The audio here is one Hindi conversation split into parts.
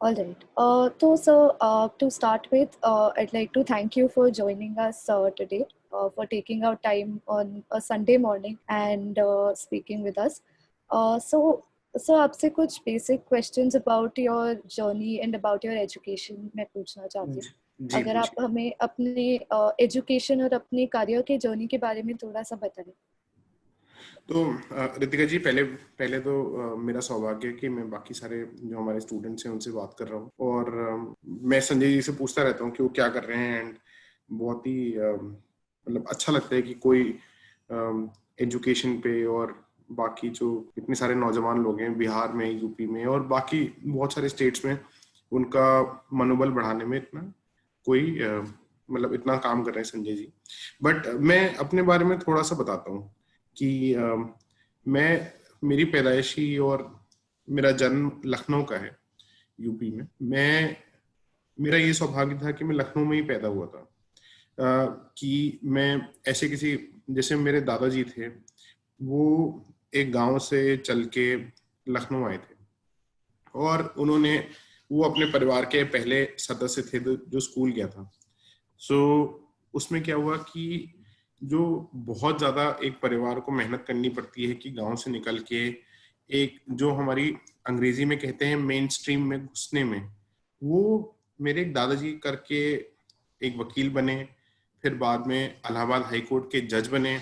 All right. To start with, I'd like to thank you for joining us today, for taking out time on a Sunday morning and speaking with us. Uh, so, so आपसे कुछ basic questions about your journey and about your education मैं पूछना चाहती हूँ. जी अगर आप पूछिए। हमें अपने education और अपने career के journey के बारे में थोड़ा सा बताएं. तो रितिका जी, पहले पहले तो मेरा सौभाग्य है कि मैं बाकी सारे जो हमारे स्टूडेंट्स हैं उनसे बात कर रहा हूँ, और मैं संजय जी से पूछता रहता हूँ कि वो क्या कर रहे हैं, एंड बहुत ही मतलब अच्छा लगता है कि कोई एजुकेशन पे और बाकी जो इतने सारे नौजवान लोग हैं बिहार में, यूपी में और बाकी बहुत सारे स्टेट्स में, उनका मनोबल बढ़ाने में इतना कोई मतलब इतना काम कर रहे हैं संजय जी। बट मैं अपने बारे में थोड़ा सा बताता हूँ कि मैं मेरी पैदाइशी और मेरा जन्म लखनऊ का है, यूपी में। मेरा ये सौभाग्य था कि मैं लखनऊ में ही पैदा हुआ था। कि मैं ऐसे किसी, जैसे मेरे दादाजी थे, वो एक गांव से चल के लखनऊ आए थे, और वो अपने परिवार के पहले सदस्य थे जो स्कूल गया था। सो उसमें क्या हुआ कि जो बहुत ज्यादा एक परिवार को मेहनत करनी पड़ती है कि गांव से निकल के एक जो हमारी अंग्रेजी में कहते हैं मेन स्ट्रीम में घुसने में, वो मेरे एक दादाजी करके एक वकील बने, फिर बाद में इलाहाबाद हाई कोर्ट के जज बने,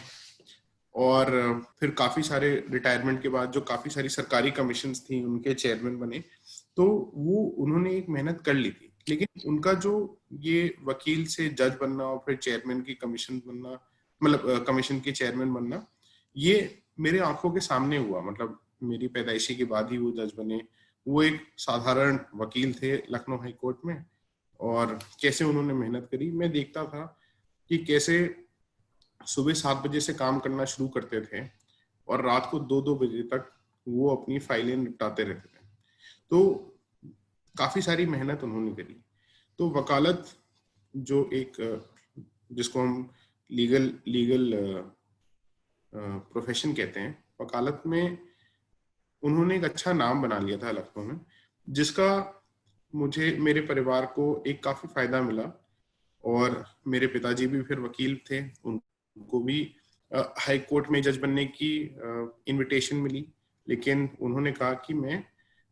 और फिर काफी सारे रिटायरमेंट के बाद जो काफी सारी सरकारी कमीशंस थी उनके चेयरमैन बने। तो वो उन्होंने एक मेहनत कर ली थी, लेकिन उनका जो ये वकील से जज बनना और फिर चेयरमैन की कमीशन बनना, मतलब कमीशन के चेयरमैन बनना, ये मेरे आंखों के सामने हुआ। मतलब मेरी पैदाइशी के बाद ही वो जज बने। वो एक साधारण वकील थे लखनऊ हाई कोर्ट में, और कैसे उन्होंने मेहनत करी मैं देखता था कि कैसे सुबह 7 बजे से काम करना शुरू करते थे और रात को 2-2 बजे तक वो अपनी फाइलें निपटाते रहते थे। तो काफी सारी मेहनत उन्होंने करी। तो वकालत जो एक जिसको हम लीगल प्रोफेशन कहते हैं, वकालत में उन्होंने एक अच्छा नाम बना लिया था लखनऊ में, जिसका मुझे, मेरे परिवार को एक काफी फायदा मिला। और मेरे पिताजी भी फिर वकील थे, उनको भी हाई कोर्ट में जज बनने की इनविटेशन मिली, लेकिन उन्होंने कहा कि मैं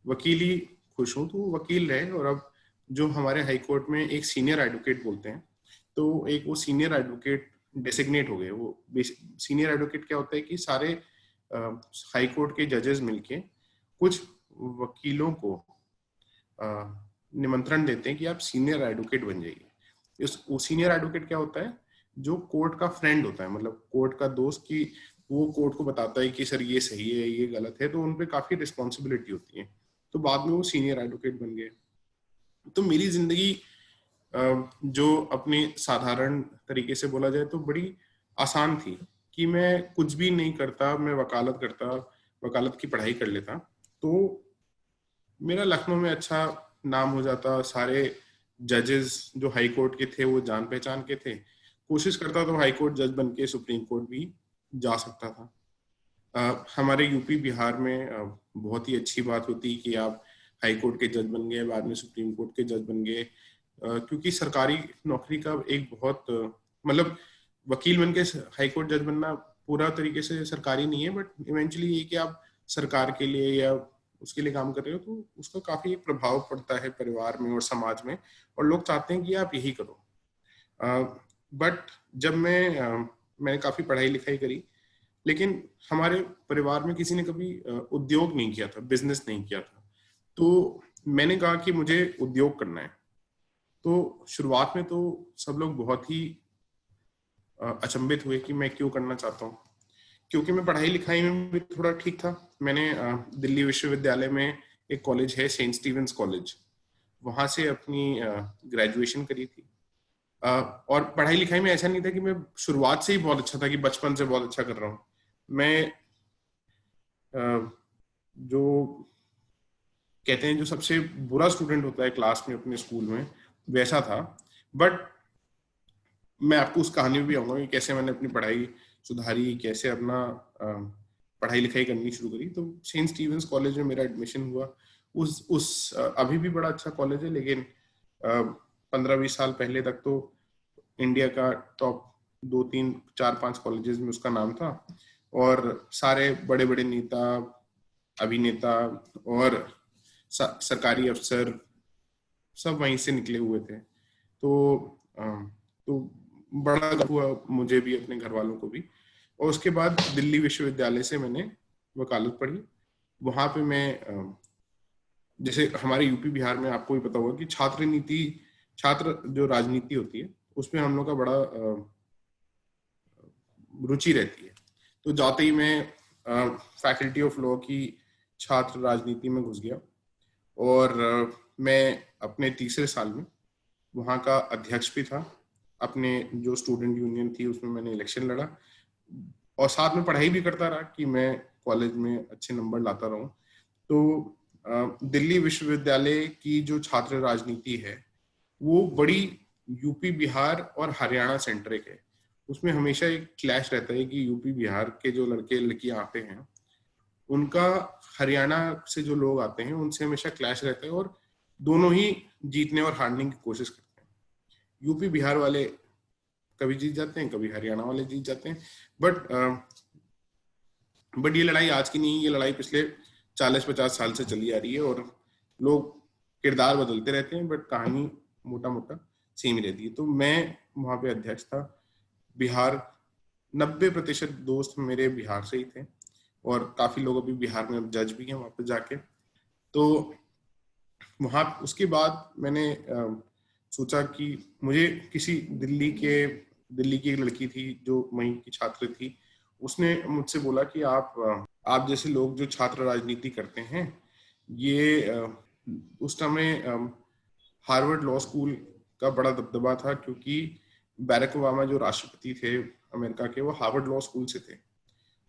वकील ही खुश हूं, तो वो वकील रहे। और अब जो हमारे हाई कोर्ट में एक सीनियर एडवोकेट बोलते हैं, तो एक वो सीनियर एडवोकेट डेसिग्नेट हो गए। वो सीनियर एडवोकेट क्या होता है कि सारे हाई कोर्ट के जजेस मिलके कुछ वकीलों को निमंत्रण देते हैं कि आप सीनियर एडवोकेट बन जाइए। वो सीनियर एडवोकेट क्या होता है, जो कोर्ट का फ्रेंड होता है, मतलब कोर्ट का दोस्त, की वो कोर्ट को बताता है कि सर ये सही है, ये गलत है, तो उनपे काफी रिस्पॉन्सिबिलिटी होती है। तो बाद में वो सीनियर एडवोकेट बन गए। तो मेरी जिंदगी जो अपनी साधारण तरीके से बोला जाए तो बड़ी आसान थी, कि मैं कुछ भी नहीं करता, मैं वकालत करता, वकालत की पढ़ाई कर लेता, तो मेरा लखनऊ में अच्छा नाम हो जाता। सारे जजेस जो हाई कोर्ट के थे वो जान पहचान के थे। कोशिश करता तो हाई कोर्ट जज बन के सुप्रीम कोर्ट भी जा सकता था। हमारे यूपी बिहार में बहुत ही अच्छी बात होती कि आप हाई कोर्ट के जज बन गए, बाद में सुप्रीम कोर्ट के जज बन गए, क्योंकि सरकारी नौकरी का एक बहुत मतलब वकील बन के हाई कोर्ट जज बनना पूरा तरीके से सरकारी नहीं है, बट इवेंचुअली ये कि आप सरकार के लिए या उसके लिए काम कर रहे हो, तो उसका काफी प्रभाव पड़ता है परिवार में और समाज में, और लोग चाहते हैं कि आप यही करो। बट जब मैंने काफी पढ़ाई लिखाई करी, लेकिन हमारे परिवार में किसी ने कभी उद्योग नहीं किया था, बिजनेस नहीं किया था। तो मैंने कहा कि मुझे उद्योग करना है। तो शुरुआत में तो सब लोग बहुत ही अचंभित हुए कि मैं क्यों करना चाहता हूँ, क्योंकि मैं पढ़ाई लिखाई में भी थोड़ा ठीक था। मैंने दिल्ली विश्वविद्यालय में एक कॉलेज है सेंट स्टीवेंस कॉलेज, वहां से अपनी ग्रेजुएशन करी थी। और पढ़ाई लिखाई में ऐसा नहीं था कि मैं शुरुआत से ही बहुत अच्छा था, कि बचपन से बहुत अच्छा कर रहा हूँ। मैं जो कहते हैं जो सबसे बुरा स्टूडेंट होता है क्लास में अपने स्कूल में, वैसा था। बट मैं आपको उस कहानी में भी आऊंगा कि कैसे मैंने अपनी पढ़ाई सुधारी, कैसे अपना पढ़ाई लिखाई करनी शुरू करी। तो सेंट स्टीवेंस कॉलेज में मेरा एडमिशन हुआ, अभी भी बड़ा अच्छा कॉलेज है, लेकिन 15-20 साल पहले तक तो इंडिया का टॉप 2-3-4-5 कॉलेजेस में उसका नाम था, और सारे बड़े बड़े नेता, अभिनेता और सरकारी अफसर सब वहीं से निकले हुए थे। तो बड़ा गर्व हुआ मुझे भी, अपने घर वालों को भी। और उसके बाद दिल्ली विश्वविद्यालय से मैंने वकालत पढ़ी। वहां पे मैं जैसे हमारे यूपी बिहार में आपको भी पता होगा कि छात्र जो राजनीति होती है उसमें हम लोग का बड़ा रुचि रहती है। तो जाते ही मैं फैकल्टी ऑफ लॉ की छात्र राजनीति में घुस गया, और मैं अपने तीसरे साल में वहाँ का अध्यक्ष भी था। अपने जो स्टूडेंट यूनियन थी उसमें मैंने इलेक्शन लड़ा, और साथ में पढ़ाई भी करता रहा कि मैं कॉलेज में अच्छे नंबर लाता रहूं। तो दिल्ली विश्वविद्यालय की जो छात्र राजनीति है वो बड़ी यूपी बिहार और हरियाणा सेंट्रिक है। उसमें हमेशा एक क्लैश रहता है कि यूपी बिहार के जो लड़के लड़कियां आते हैं उनका हरियाणा से जो लोग आते हैं उनसे हमेशा क्लैश रहता है, और दोनों ही जीतने और हारने की कोशिश करते हैं। यूपी बिहार वाले कभी जीत जाते हैं, कभी हरियाणा वाले जीत जाते हैं। बट ये लड़ाई आज की नहीं है, ये लड़ाई पिछले 40-50 साल से चली आ रही है, और लोग किरदार बदलते रहते हैं बट कहानी मोटा मोटा सेम ही रहती है। तो मैं वहां पे अध्यक्ष था। बिहार 90% दोस्त मेरे बिहार से ही थे, और काफी लोग अभी बिहार में जज भी हैं वहां पे जाके। तो वहां उसके बाद मैंने सोचा कि मुझे दिल्ली की एक लड़की थी जो वहीं की छात्र थी, उसने मुझसे बोला कि आप जैसे लोग जो छात्र राजनीति करते हैं, ये उस समय हार्वर्ड लॉ स्कूल का बड़ा दबदबा था, क्योंकि बैरक ओबामा जो राष्ट्रपति थे अमेरिका के, वो हार्वर्ड लॉ स्कूल से थे।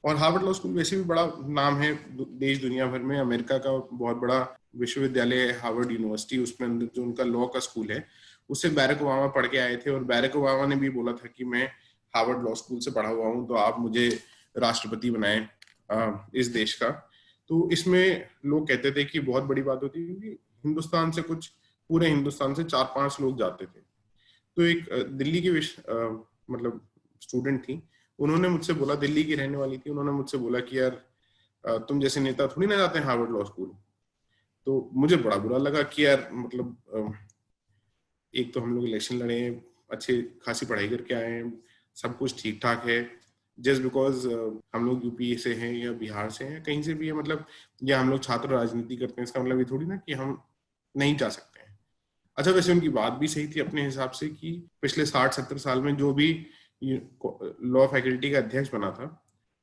और हार्वर्ड लॉ स्कूल वैसे भी बड़ा नाम है देश दुनिया भर में। अमेरिका का बहुत बड़ा विश्वविद्यालय है हार्वर्ड यूनिवर्सिटी, उसमें अंदर जो उनका लॉ का स्कूल है उससे बैरक ओबामा पढ़ के आए थे, और बैरक ओबामा ने भी बोला था कि मैं हार्वर्ड लॉ स्कूल से पढ़ा हुआ हूँ, तो आप मुझे राष्ट्रपति बनाएं इस देश का। तो इसमें लोग कहते थे कि बहुत बड़ी बात होती है, क्योंकि हिंदुस्तान से पूरे हिंदुस्तान से 4-5 लोग जाते थे। तो एक दिल्ली की मतलब स्टूडेंट थी, उन्होंने मुझसे बोला, दिल्ली की रहने वाली थी, उन्होंने मुझसे बोला कि यार तुम जैसे नेता थोड़ी ना जाते हैं हार्वर्ड लॉ स्कूल। तो मुझे बड़ा बुरा लगा कि यार मतलब एक तो हम लोग इलेक्शन लड़े, अच्छी खासी पढ़ाई करके आए हैं, सब कुछ ठीक ठाक है, जस्ट बिकॉज हम लोग यूपी से हैं या बिहार से हैं, कहीं से भी है, मतलब या हम लोग छात्र राजनीति करते हैं, इसका मतलब ये थोड़ी ना कि हम नहीं जा सकते हैं। अच्छा, वैसे उनकी बात भी सही थी अपने हिसाब से कि पिछले 60-70 साल में जो भी लॉ फैकल्टी का अध्यक्ष बना था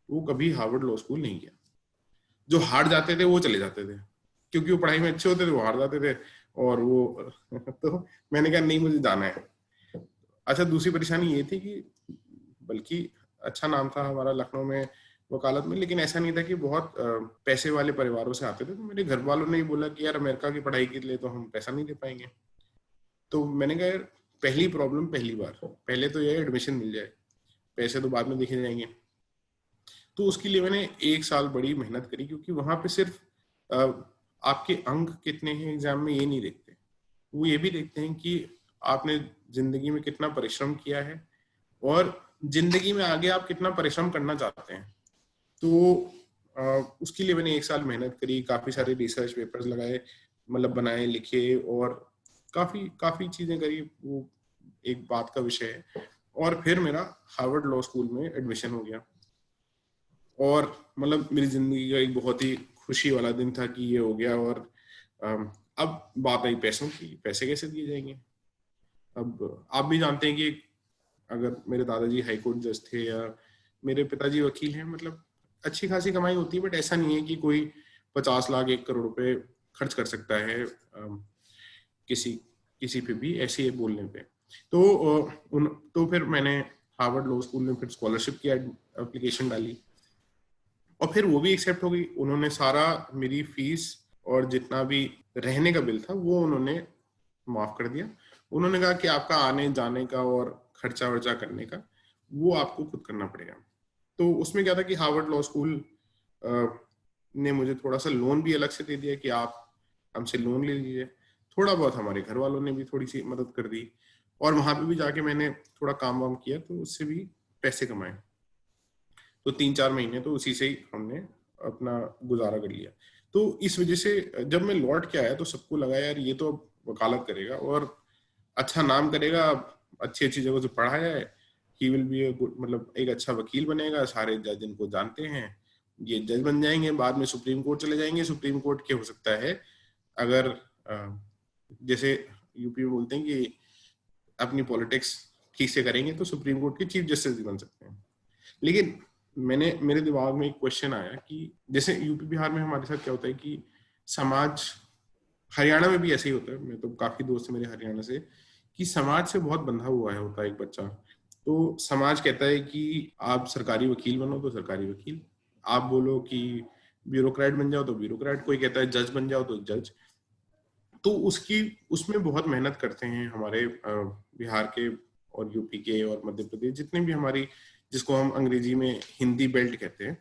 वो कभी हार्वर्ड लॉ स्कूल नहीं गया। जो हार जाते थे वो चले जाते थे, क्योंकि वो पढ़ाई में अच्छे होते थे, वो हार जाते थे, और वो तो मैंने कहा नहीं, मुझे जाना है। अच्छा, दूसरी परेशानी ये थी कि बल्कि अच्छा नाम था हमारा लखनऊ में वकालत में, लेकिन ऐसा नहीं था कि बहुत पैसे वाले परिवारों से आते थे। तो मेरे घर वालों ने ही बोला कि यार अमेरिका की पढ़ाई के लिए तो हम पैसा नहीं दे पाएंगे। तो मैंने कहा यार पहली प्रॉब्लम पहली बार, पहले तो ये एडमिशन मिल जाए, पैसे तो बाद में देखे जाएंगे। तो उसके लिए मैंने 1 साल बड़ी मेहनत करी, क्योंकि वहां पे सिर्फ आपके अंक कितने हैं एग्जाम में ये नहीं देखते, वो ये भी देखते हैं कि आपने जिंदगी में कितना परिश्रम किया है, और जिंदगी में आगे आप कितना परिश्रम करना चाहते हैं। तो उसके लिए मैंने 1 साल मेहनत करी, काफी सारे रिसर्च पेपर्स लगाए, मतलब बनाए, लिखे, और काफी चीजें करी, वो एक बात का विषय है। और फिर मेरा हार्वर्ड लॉ स्कूल में एडमिशन हो गया, और मतलब मेरी जिंदगी का एक बहुत ही खुशी वाला दिन था कि ये हो गया। और अब बात आई पैसों की, पैसे कैसे दिए जाएंगे। अब आप भी जानते हैं कि अगर मेरे दादाजी हाई कोर्ट जज थे या मेरे पिताजी वकील हैं, मतलब अच्छी खासी कमाई होती है, बट ऐसा नहीं है कि कोई 50 लाख 1 करोड़ रुपए खर्च कर सकता है किसी पे भी ऐसे बोलने पे। तो फिर मैंने हार्वर्ड लॉ स्कूल में फिर स्कॉलरशिप की एप्लीकेशन डाली, और फिर वो भी एक्सेप्ट हो गई। उन्होंने सारा मेरी फीस और जितना भी रहने का बिल था वो उन्होंने माफ कर दिया। उन्होंने कहा कि आपका आने जाने का और खर्चा वर्चा करने का वो आपको खुद करना पड़ेगा। तो उसमें क्या था कि हार्वर्ड लॉ स्कूल ने मुझे थोड़ा सा लोन भी अलग से दे दिया कि आप हमसे लोन ले लीजिए। थोड़ा बहुत हमारे घर वालों ने भी थोड़ी सी मदद कर दी, और वहां पे भी जाके मैंने थोड़ा काम वाम किया तो उससे भी पैसे कमाए। तो 3-4 महीने तो उसी से ही हमने अपना गुजारा कर लिया। तो इस वजह से जब मैं लौट के आया तो सबको लगा यार ये तो अब वकालत करेगा और अच्छा नाम करेगा, अच्छी अच्छी जगह से पढ़ा जाए, ही विल बी मतलब एक अच्छा वकील बनेगा, सारे जज इनको जानते हैं, ये जज बन जाएंगे, बाद में सुप्रीम कोर्ट चले जाएंगे। सुप्रीम कोर्ट के हो सकता है अगर जैसे यूपी में बोलते हैं कि अपनी पॉलिटिक्स ठीक से करेंगे तो सुप्रीम कोर्ट के चीफ जस्टिस भी बन सकते हैं। लेकिन मेरे दिमाग में एक क्वेश्चन आया कि जैसे यूपी बिहार में हमारे साथ क्या होता है कि समाज, हरियाणा में भी ऐसे ही होता है, मैं तो काफी दोस्त है मेरे हरियाणा से, कि समाज से बहुत बंधा हुआ है होता है एक बच्चा। तो समाज कहता है कि आप सरकारी वकील बनो तो सरकारी वकील, आप बोलो कि ब्यूरोक्रेट बन जाओ तो ब्यूरोक्रेट, कोई कहता है जज बन जाओ तो जज। तो उसमें बहुत मेहनत करते हैं हमारे बिहार के और यूपी के और मध्य प्रदेश जितने भी हमारी, जिसको हम अंग्रेजी में हिंदी बेल्ट कहते हैं,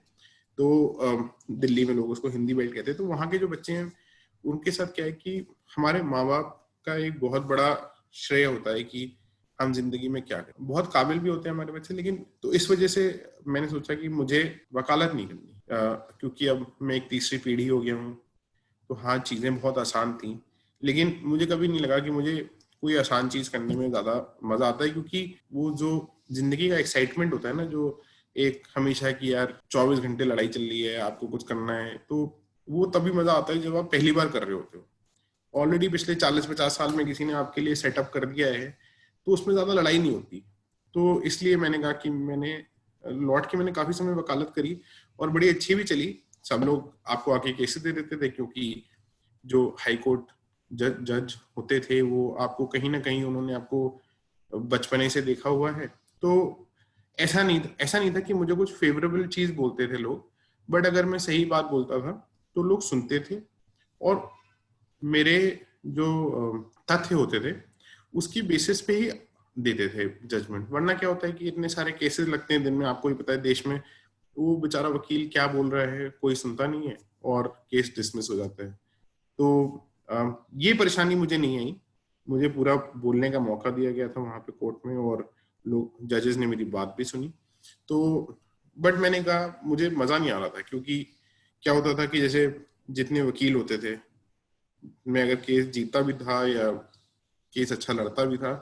तो दिल्ली में लोग उसको हिंदी बेल्ट कहते हैं। तो वहाँ के जो बच्चे हैं उनके साथ क्या है कि हमारे माँ बाप का एक बहुत बड़ा श्रेय होता है कि हम जिंदगी में क्या करें। बहुत काबिल भी होते हैं हमारे बच्चे, लेकिन तो इस वजह से मैंने सोचा कि मुझे वकालत नहीं करनी, क्योंकि अब मैं एक तीसरी पीढ़ी हो गया हूँ। तो हाँ, चीजें बहुत आसान थी, लेकिन मुझे कभी नहीं लगा कि मुझे कोई आसान चीज करने में ज्यादा मजा आता है, क्योंकि वो जो जिंदगी का एक्साइटमेंट होता है ना, जो एक हमेशा कि यार 24 घंटे लड़ाई चल रही है, आपको कुछ करना है, तो वो तभी मजा आता है जब आप पहली बार कर रहे होते हो। ऑलरेडी पिछले 40-50 साल में किसी ने आपके लिए सेटअप कर दिया है, तो उसमें ज्यादा लड़ाई नहीं होती। तो इसलिए मैंने कहा कि लौट के मैंने काफी समय वकालत करी और बड़ी अच्छी भी चली। सब लोग आपको आके केसेस दे देते थे, क्योंकि जो हाई कोर्ट जज होते थे वो आपको कहीं ना कहीं उन्होंने आपको बचपने से देखा हुआ है। तो ऐसा नहीं था कि मुझे कुछ फेवरेबल चीज बोलते थे लोग, बट अगर मैं सही बात बोलता था तो लोग सुनते थे, और मेरे जो तथ्य होते थे उसकी बेसिस पे ही देते थे जजमेंट। वरना क्या होता है कि इतने सारे केसेस लगते हैं दिन में, आपको ही पता है देश में, वो बेचारा वकील क्या बोल रहा है कोई सुनता नहीं है और केस डिसमिस हो जाता है। तो ये परेशानी मुझे नहीं आई, मुझे पूरा बोलने का मौका दिया गया था वहां पे कोर्ट में, और लोग जजेस ने मेरी बात भी सुनी। तो बट मैंने कहा मुझे मजा नहीं आ रहा था, क्योंकि क्या होता था कि जैसे जितने वकील होते थे, मैं अगर केस जीता भी था या केस अच्छा लड़ता भी था,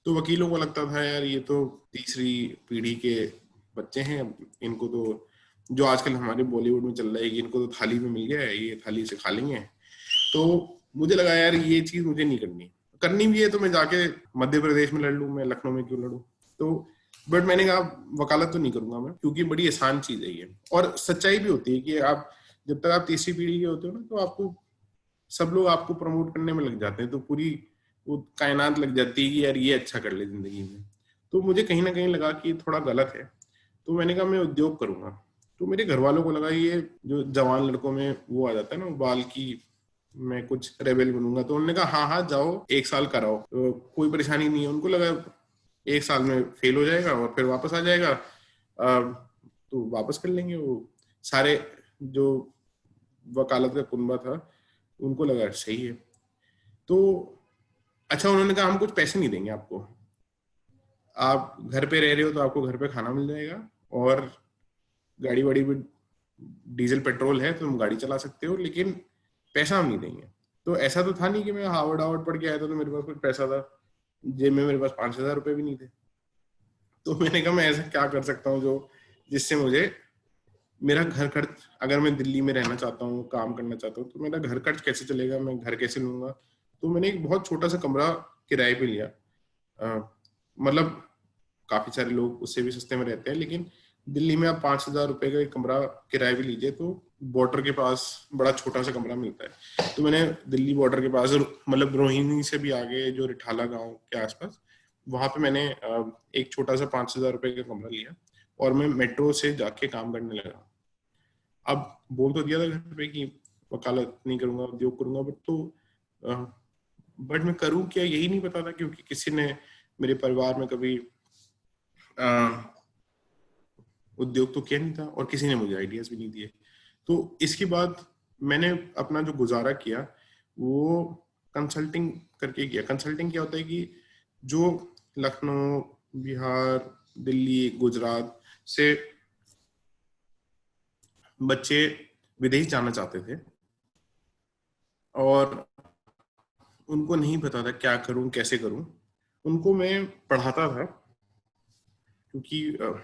तो वकीलों को लगता था यार ये तो तीसरी पीढ़ी के बच्चे हैं, इनको तो जो आजकल हमारे बॉलीवुड में चल रहा है कि इनको तो थाली में मिल गया है, ये थाली से खा लेंगे। तो मुझे लगा यार ये चीज मुझे नहीं करनी, करनी भी है तो मैं जाके मध्य प्रदेश में लड़ लूं, मैं लखनऊ में क्यों लड़ूं। तो बट मैंने कहा वकालत तो नहीं करूंगा मैं, क्योंकि बड़ी आसान चीज है ये, और सच्चाई भी होती है कि आप जब तक आप तीसरी पीढ़ी के होते हो ना, तो आपको सब लोग आपको प्रमोट करने में लग जाते हैं, तो पूरी वो कायनात लग जाती है कि यार ये अच्छा कर ले जिंदगी में। तो मुझे कहीं ना कहीं लगा कि ये थोड़ा गलत है, तो मैंने कहा मैं उद्योग करूंगा। तो मेरे घर वालों को लगा ये जो जवान लड़कों में वो आ जाता है ना बाल की, मैं कुछ रेबेल बनूंगा, तो उन्होंने कहा हाँ हाँ जाओ 1 साल कराओ, तो कोई परेशानी नहीं है। उनको लगा 1 साल में फेल हो जाएगा और फिर वापस आ जाएगा, तो वापस कर लेंगे वो सारे। जो वकालत का कुनबा था उनको लगा सही है। तो अच्छा, उन्होंने कहा हम कुछ पैसे नहीं देंगे आपको, आप घर पे रह रहे हो तो आपको घर पे खाना मिल जाएगा, और गाड़ी वाड़ी भी डीजल पेट्रोल है तो तुम गाड़ी चला सकते हो, लेकिन पैसा हम नहीं देंगे। तो ऐसा तो था नहीं कि मैं हार्वर्ड हार्वर्ड पढ़ के आया था तो मेरे पास कुछ पैसा था, जेब में मेरे पास 5,000 रुपए भी नहीं थे। तो मैंने कहा मैं ऐसा क्या कर सकता हूँ जो जिससे मुझे मेरा घर खर्च, अगर मैं दिल्ली में रहना चाहता हूँ काम करना चाहता हूँ तो मेरा घर खर्च कैसे चलेगा, मैं घर कैसे लूंगा। तो मैंने एक बहुत छोटा सा कमरा किराए पे लिया। मतलब काफी सारे लोग उससे भी सस्ते में रहते हैं, लेकिन दिल्ली में आप 5,000 रुपए का एक कमरा किराए पे लीजिए तो बॉर्डर के पास बड़ा छोटा सा कमरा मिलता है। तो मैंने दिल्ली बॉर्डर के पास, मतलब रोहिणी से भी आगे जो रिठाला गांव के आसपास, वहां पे मैंने एक छोटा सा 5,000 रुपए का कमरा लिया और मैं मेट्रो से जाके काम करने लगा। अब बोल तो दिया था घर पे कि वकालत नहीं करूंगा उद्योग करूंगा, बट मैं करूं क्या यही नहीं पता था, क्योंकि किसी ने मेरे परिवार में कभी उद्योग तो किया नहीं था और किसी ने मुझे आइडियाज भी नहीं दिए। तो इसके बाद मैंने अपना जो गुजारा किया वो कंसल्टिंग करके किया। कंसल्टिंग क्या होता है कि जो लखनऊ, बिहार, दिल्ली, गुजरात से बच्चे विदेश जाना चाहते थे और उनको नहीं पता था क्या करूं कैसे करूं, उनको मैं पढ़ाता था। क्योंकि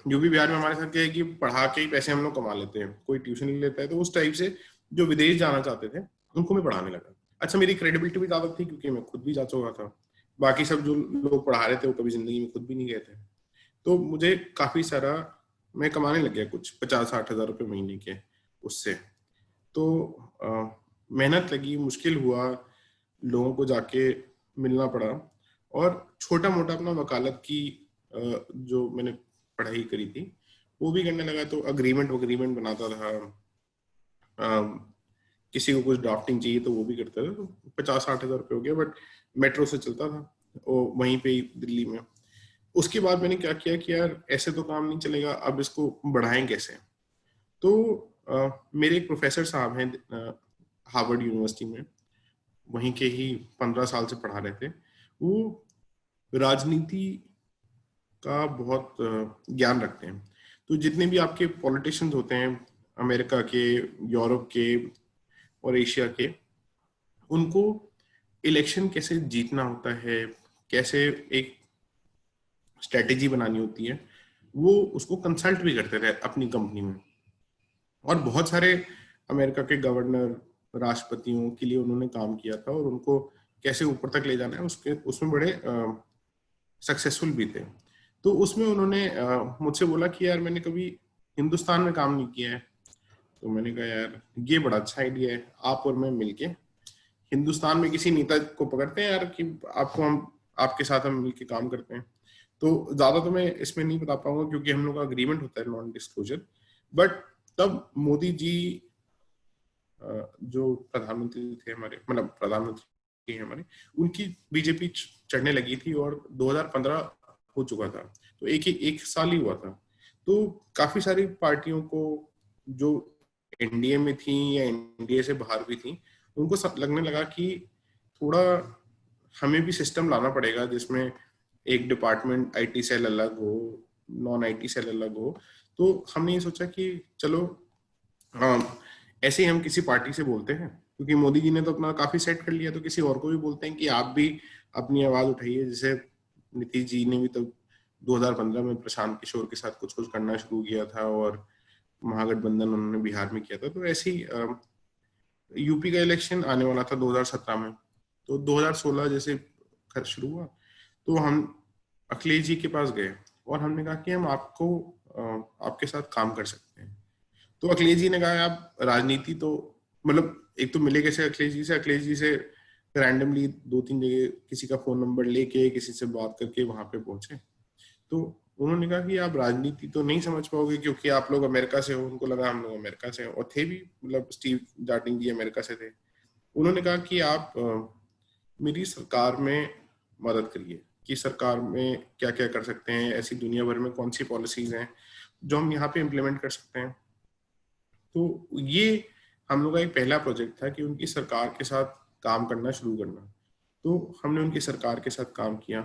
यूपी बिहार में हमारे साथ क्या है कि पढ़ा के ही पैसे हम लोग कमा लेते हैं, कोई ट्यूशन नहीं लेता है। तो उस टाइप से जो विदेश जाना चाहते थे उनको मैं पढ़ाने लगा। अच्छा, मेरी क्रेडिबिलिटी भी ज्यादा थी क्योंकि मैं खुद भी जा चुका था। बाकी सब जो लोग पढ़ा रहे थे वो कभी जिंदगी में खुद भी नहीं गए थे। तो मुझे काफी सारा मैं कमाने लग गया, कुछ 50-60 हजार रुपये महीने के उससे। तो मेहनत लगी, मुश्किल हुआ, लोगों को जाके मिलना पड़ा। और छोटा मोटा अपना वकालत की जो मैंने पढ़ाई करी थी वो भी करने लगा। तो अग्रीमेंट वग्रीमेंट बनाता था, किसी को कुछ ड्राफ्टिंग चाहिए तो वो भी करता था। तो 50-60 हजार रुपये हो गया, बट मेट्रो से चलता था वो वहीं पे ही दिल्ली में। उसके बाद मैंने क्या किया कि यार ऐसे तो काम नहीं चलेगा, अब इसको बढ़ाएं कैसे। तो मेरे एक प्रोफेसर साहब हैं हार्वर्ड यूनिवर्सिटी में, वहीं के ही 15 साल से पढ़ा रहे थे। वो राजनीति का बहुत ज्ञान रखते हैं। तो जितने भी आपके पॉलिटिशियंस होते हैं, अमेरिका के, यूरोप के और एशिया के, उनको इलेक्शन कैसे जीतना होता है, कैसे एक स्ट्रेटेजी बनानी होती है, वो उसको कंसल्ट भी करते थे अपनी कंपनी में। और बहुत सारे अमेरिका के गवर्नर, राष्ट्रपतियों के लिए उन्होंने काम किया था और उनको कैसे ऊपर तक ले जाना है उसके उसमें बड़े सक्सेसफुल भी थे। तो उसमें उन्होंने मुझसे बोला कि यार मैंने कभी हिंदुस्तान में काम नहीं किया है। तो मैंने कहा यार ये बड़ा अच्छा आइडिया है, आप और मैं मिलके हिंदुस्तान में किसी नेता को पकड़ते हैं यार कि आपको हम आपके साथ हम मिलके काम करते हैं। तो ज्यादा तो मैं इसमें नहीं बता पाऊंगा क्योंकि हम लोग का अग्रीमेंट होता है नॉन डिस्क्लोजर। बट तब मोदी जी जो प्रधानमंत्री थे हमारे, मतलब प्रधानमंत्री हमारे, उनकी बीजेपी चढ़ने लगी थी और 2015 हो चुका था। तो एक साल ही हुआ था। तो काफी सारी पार्टियों को जो एनडीए में थी या एनडीए से बाहर भी थी, उनको सब लगने लगा कि थोड़ा हमें भी सिस्टम लाना पड़ेगा जिसमें एक डिपार्टमेंट आईटी सेल अलग हो, नॉन आईटी सेल अलग हो। तो हमने ये सोचा कि चलो ऐसे ही हम किसी पार्टी से बोलते हैं, क्योंकि मोदी जी ने तो अपना काफी सेट कर लिया, तो किसी और को भी बोलते हैं कि आप भी अपनी आवाज उठाइए। जैसे नीतीश जी ने भी तो 2015 में प्रशांत किशोर के साथ कुछ कुछ करना शुरू किया था और महागठबंधन उन्होंने बिहार में किया था। तो ऐसे ही यूपी का इलेक्शन आने वाला था 2017 में। तो 2016 जैसे खर्च शुरू हुआ तो हम अखिलेश जी के पास गए और हमने कहा कि हम आपको आपके साथ काम कर सकते हैं। तो अखिलेश जी ने कहा आप राजनीति तो, मतलब एक तो मिले कैसे अखिलेश जी से, अखिलेश जी से रैंडमली 2-3 जगह किसी का फोन नंबर लेके किसी से बात करके वहां पे पहुंचे। तो उन्होंने कहा कि आप राजनीति तो नहीं समझ पाओगे क्योंकि आप लोग अमेरिका से हो। उनको लगा हम लोग अमेरिका से हैं और थे भी, मतलब स्टीव जार्डिन जी अमेरिका से थे। उन्होंने कहा कि आप मेरी सरकार में मदद करिए कि सरकार में क्या क्या कर सकते हैं, ऐसी दुनिया भर में कौन सी पॉलिसीज हैं जो हम यहाँ पे इम्प्लीमेंट कर सकते हैं। तो ये हम लोग का एक पहला प्रोजेक्ट था कि उनकी सरकार के साथ काम करना शुरू करना। तो हमने उनकी सरकार के साथ काम किया।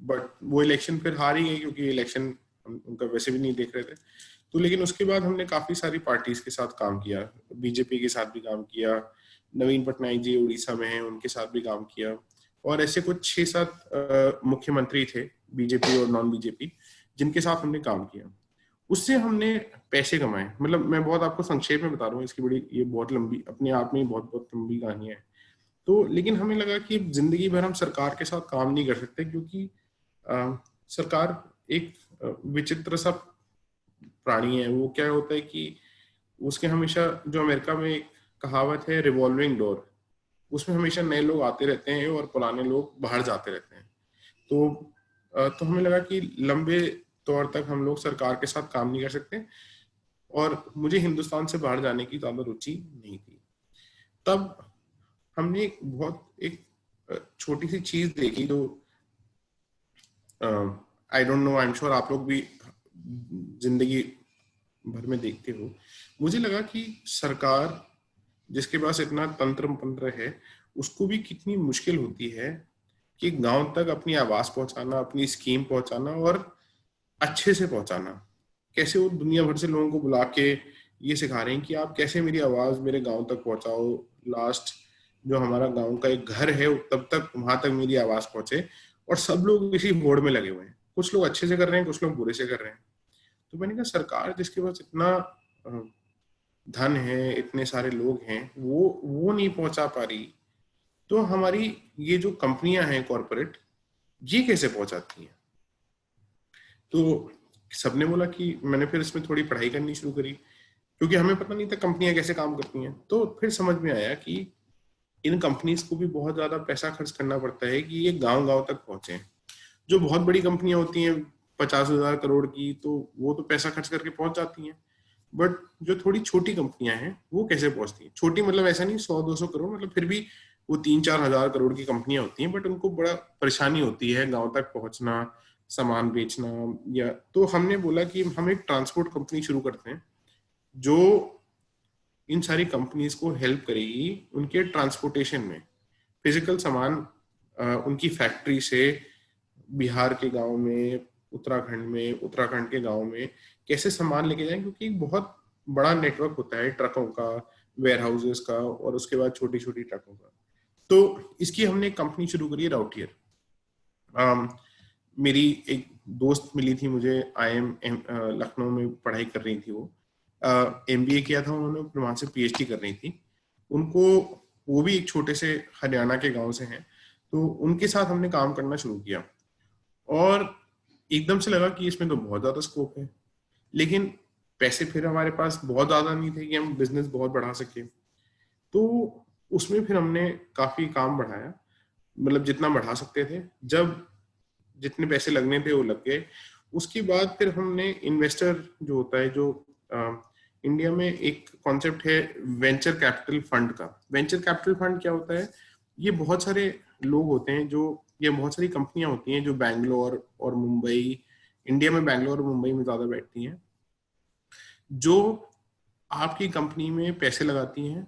बट वो इलेक्शन फिर हार ही गई क्योंकि इलेक्शन उनका वैसे भी नहीं देख रहे थे। तो लेकिन उसके बाद हमने काफी सारी पार्टीज के साथ काम किया, बीजेपी के साथ भी काम किया, नवीन पटनायक जी उड़ीसा में हैं उनके साथ भी काम किया, और ऐसे कुछ 6-7 मुख्यमंत्री थे बीजेपी और नॉन बीजेपी जिनके साथ हमने काम किया। उससे हमने पैसे कमाए। मतलब मैं बहुत आपको संक्षेप में बता रहा हूँ, इसकी बड़ी ये बहुत लंबी अपने आप में ही बहुत बहुत लंबी कहानी है। तो लेकिन हमें लगा कि जिंदगी भर हम सरकार के साथ काम नहीं कर सकते क्योंकि सरकार एक विचित्र सा प्राणी है। वो क्या होता है कि उसके हमेशा, जो अमेरिका में एक कहावत है रिवॉल्विंग डोर, उसमें हमेशा नए लोग आते रहते हैं और पुराने लोग बाहर जाते रहते हैं। तो हमें लगा कि लंबे तौर तक हम लोग सरकार के साथ काम नहीं कर सकते और मुझे हिंदुस्तान से बाहर जाने की ज्यादा रुचि नहीं थी। तब हमने एक छोटी सी चीज देखी जो I don't know, I am sure आप लोग भी जिंदगी भर में देखते हो। मुझे लगा कि सरकार जिसके पास इतना तंत्र मंत्र है, उसको भी कितनी मुश्किल होती है कि गांव तक अपनी आवाज पहुंचाना, अपनी स्कीम पहुंचाना और अच्छे से पहुंचाना। कैसे वो दुनिया भर से लोगों को बुला के ये सिखा रहे हैं कि आप कैसे मेरी आवाज मेरे गांव तक पहुंचाओ, लास्ट जो हमारा गांव का एक घर है तब तक वहां तक मेरी आवाज पहुंचे। और सब लोग इसी होड़ में लगे हुए हैं, कुछ लोग अच्छे से कर रहे हैं, कुछ लोग बुरे से कर रहे हैं। तो मैंने कहा सरकार जिसके पास इतना धन है, इतने सारे लोग हैं, वो नहीं पहुंचा पा रही, तो हमारी ये जो कंपनियां हैं कॉरपोरेट, ये कैसे पहुंचाती हैं? तो सबने बोला कि मैंने फिर इसमें थोड़ी पढ़ाई करनी शुरू करी, क्योंकि हमें पता नहीं था कंपनियां कैसे काम करती हैं। तो फिर समझ में आया कि इन कंपनीज को भी बहुत ज्यादा पैसा खर्च करना पड़ता है कि ये गांव गांव तक पहुंचे। जो बहुत बड़ी कंपनियां होती हैं 50,000 करोड़ की, तो वो तो पैसा खर्च करके पहुंच जाती हैं। बट जो थोड़ी छोटी कंपनियां हैं वो कैसे पहुंचती हैं? छोटी मतलब ऐसा नहीं 100-200 करोड़, मतलब फिर भी वो 3-4 हजार करोड़ की कंपनियां होती हैं, बट उनको बड़ा परेशानी होती है गांव तक पहुंचना, सामान बेचना। या तो हमने बोला कि हम एक ट्रांसपोर्ट कंपनी शुरू करते हैं जो इन सारी कंपनीज को हेल्प करेगी उनके ट्रांसपोर्टेशन में। फिजिकल सामान उनकी फैक्ट्री से बिहार के गांव में, उत्तराखंड में, उत्तराखंड के गांव में कैसे सामान लेके जाएं, क्योंकि एक बहुत बड़ा नेटवर्क होता है ट्रकों का, वेयर हाउसेस का, और उसके बाद छोटी छोटी ट्रकों का। तो इसकी हमने एक कंपनी शुरू करी है, राउटियर। मेरी एक दोस्त मिली थी मुझे, IIM लखनऊ में पढ़ाई कर रही थी वो, MBA किया था उन्होंने, फिर वहां से PhD कर रही थी। उनको, वो भी एक छोटे से हरियाणा के गांव से हैं, तो उनके साथ हमने काम करना शुरू किया। और एकदम से लगा कि इसमें तो बहुत ज्यादा स्कोप है, लेकिन पैसे फिर हमारे पास बहुत ज्यादा नहीं थे कि हम बिजनेस बहुत बढ़ा सके। तो उसमें फिर हमने काफी काम बढ़ाया, मतलब जितना बढ़ा सकते थे, जब जितने पैसे लगने थे वो लग गए। उसके बाद फिर हमने इन्वेस्टर जो होता है, जो इंडिया में एक कॉन्सेप्ट है वेंचर कैपिटल फंड का। वेंचर कैपिटल फंड क्या होता है? ये बहुत सारे लोग होते हैं जो, ये बहुत सारी कंपनियां होती हैं जो बैंगलोर और मुंबई, इंडिया में बैंगलोर और मुंबई में ज्यादा बैठती हैं, जो आपकी कंपनी में पैसे लगाती हैं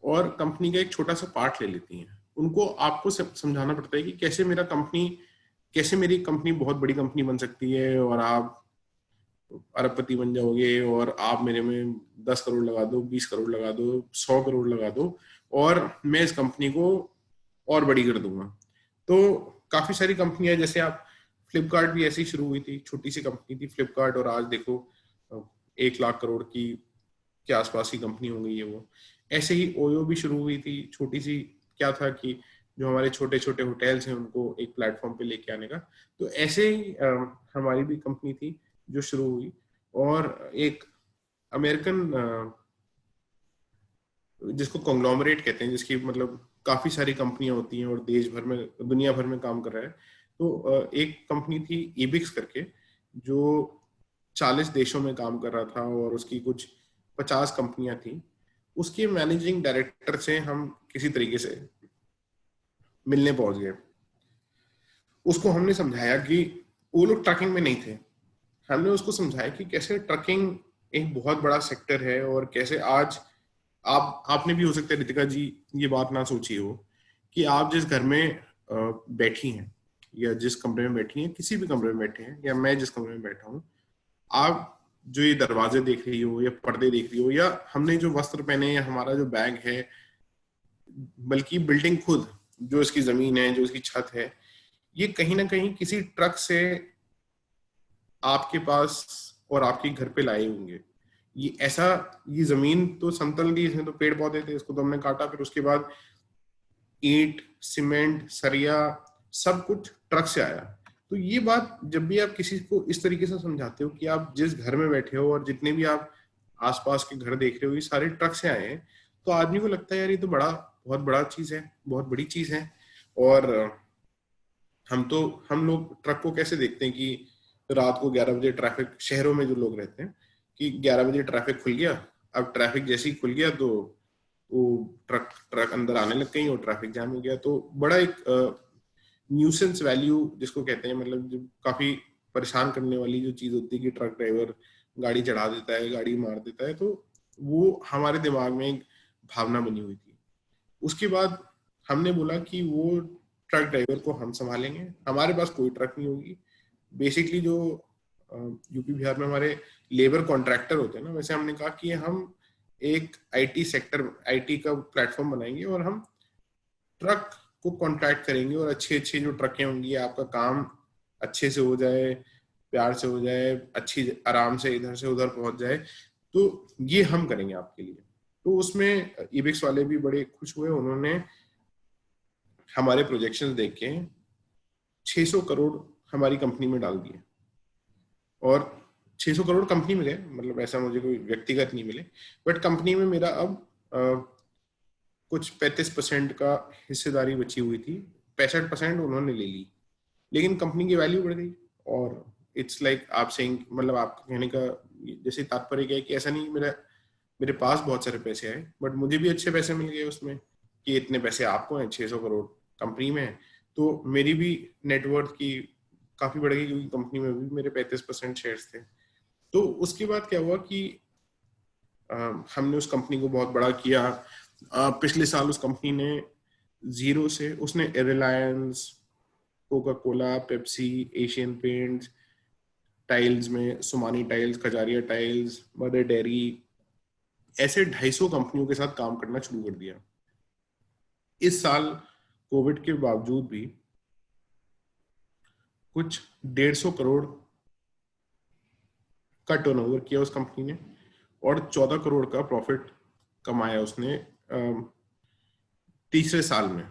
और कंपनी का एक छोटा सा पार्ट ले लेती हैं। उनको आपको समझाना पड़ता है कि कैसे मेरी कंपनी बहुत बड़ी कंपनी बन सकती है, और आप अरबपति बन जाओगे, और आप मेरे में 10 करोड़ लगा दो, 20 करोड़ लगा दो, 100 करोड़ लगा दो, और मैं इस कंपनी को और बड़ी कर दूंगा। तो काफी सारी कंपनियां, जैसे आप, फ्लिपकार्ट भी ऐसी शुरू हुई थी, छोटी सी कंपनी थी फ्लिपकार्ट, और आज देखो 1 लाख करोड़ की के आसपास की कंपनी हो गई है वो। ऐसे ही ओयो भी शुरू हुई थी, छोटी सी। क्या था कि जो हमारे छोटे छोटे होटल्स हैं उनको एक प्लेटफॉर्म पे लेके आने का। तो ऐसे ही हमारी भी कंपनी थी जो शुरू हुई। और एक अमेरिकन, जिसको कॉन्ग्लोमरेट कहते हैं, जिसकी मतलब काफी सारी कंपनियां होती हैं और देश भर में, दुनिया भर में काम कर रहा है, तो एक कंपनी थी इबिक्स करके, जो 40 देशों में काम कर रहा था, और उसकी कुछ 50 कंपनियां थी। उसके मैनेजिंग डायरेक्टर से हम किसी तरीके से मिलने पहुंच गए। उसको हमने समझाया कि, वो लोग ट्रकिंग में नहीं थे, हमने उसको समझाया कि कैसे ट्रकिंग एक बहुत बड़ा सेक्टर है, और कैसे आज आपने भी हो सकता है रितिका जी ये बात ना सोची हो कि आप जिस घर में बैठी हैं, या जिस कमरे में बैठी हैं, किसी भी कमरे में बैठे हैं, या मैं जिस कमरे में बैठा हूँ, आप जो ये दरवाजे देख रही हो, या पर्दे देख रही हो, या हमने जो वस्त्र पहने, या हमारा जो बैग है, बल्कि बिल्डिंग खुद, जो इसकी जमीन है, जो इसकी छत है, ये कहीं ना कहीं किसी ट्रक से आपके पास और आपके घर पे लाए होंगे। ये ऐसा, ये जमीन तो समतल थी, इसमें तो पेड़ पौधे थे, इसको तो हमने काटा, फिर उसके बाद ईंट, सीमेंट, सरिया, सब कुछ ट्रक से आया। तो ये बात जब भी आप किसी को इस तरीके से समझाते हो कि आप जिस घर में बैठे हो और जितने भी आप आसपास के घर देख रहे हो, ये सारे ट्रक से आए हैं, तो आदमी को लगता है यार ये तो बहुत बड़ा चीज है, बहुत बड़ी चीज है। और हम लोग ट्रक को कैसे देखते हैं कि रात को 11 बजे ट्रैफिक, शहरों में जो लोग रहते हैं, कि 11 बजे ट्रैफिक खुल गया, अब ट्रैफिक जैसे ही खुल गया तो वो ट्रक अंदर आने लग गई और ट्रैफिक जाम हो गया। तो बड़ा एक न्यूसेंस वैल्यू जिसको कहते हैं, मतलब जो काफी परेशान करने वाली जो चीज होती है कि ट्रक ड्राइवर गाड़ी चढ़ा देता है, गाड़ी मार देता है, तो वो हमारे दिमाग में भावना बनी हुई थी। उसके बाद हमने बोला कि वो ट्रक ड्राइवर को हम संभालेंगे, हमारे पास कोई ट्रक नहीं होगी। बेसिकली जो यूपी बिहार में हमारे लेबर कॉन्ट्रैक्टर होते हैं ना, वैसे हमने कहा कि हम एक आईटी सेक्टर, आईटी का प्लेटफॉर्म बनाएंगे और हम ट्रक को कॉन्ट्रैक्ट करेंगे और अच्छे अच्छे जो ट्रकें होंगी, आपका काम अच्छे से हो जाए, प्यार से हो जाए, अच्छी आराम से इधर से उधर पहुंच जाए, तो ये हम करेंगे आपके लिए। तो उसमें इबिक्स वाले भी बड़े खुश हुए, उन्होंने हमारे प्रोजेक्शंस देख के 600 करोड़ हमारी कंपनी में डाल दिए। और 600 करोड़ कंपनी में गए, मतलब ऐसा मुझे कोई व्यक्तिगत नहीं मिले, बट कंपनी में मेरा अब कुछ 35% का हिस्सेदारी बची हुई थी, 65% उन्होंने ले ली, लेकिन कंपनी की वैल्यू बढ़ गई। और इट्स लाइक आप सेइंग, मतलब आप कहने का जैसे तात्पर्य क्या है कि ऐसा नहीं मेरे पास बहुत सारे पैसे आए, बट मुझे भी अच्छे पैसे मिल गए उसमें, कि इतने पैसे आपको हैं, 600 करोड़ कंपनी में है, तो मेरी भी नेटवर्थ की काफी बढ़ गई, क्योंकि कंपनी में भी मेरे 35% शेयर्स थे। तो उसके बाद क्या हुआ कि हमने उस कंपनी को बहुत बड़ा किया। पिछले साल उस कंपनी ने जीरो से, उसने Reliance, Coca Cola, Pepsi, Asian paints, tiles में Sumani tiles, खजारिया tiles, mother dairy, ऐसे 250 कंपनियों के साथ काम करना शुरू कर दिया। इस साल कोविड के बावजूद भी कुछ 150 करोड़ का टर्नओवर किया उस कंपनी ने, और 14 करोड़ का प्रॉफिट कमाया उसने तीसरे साल में।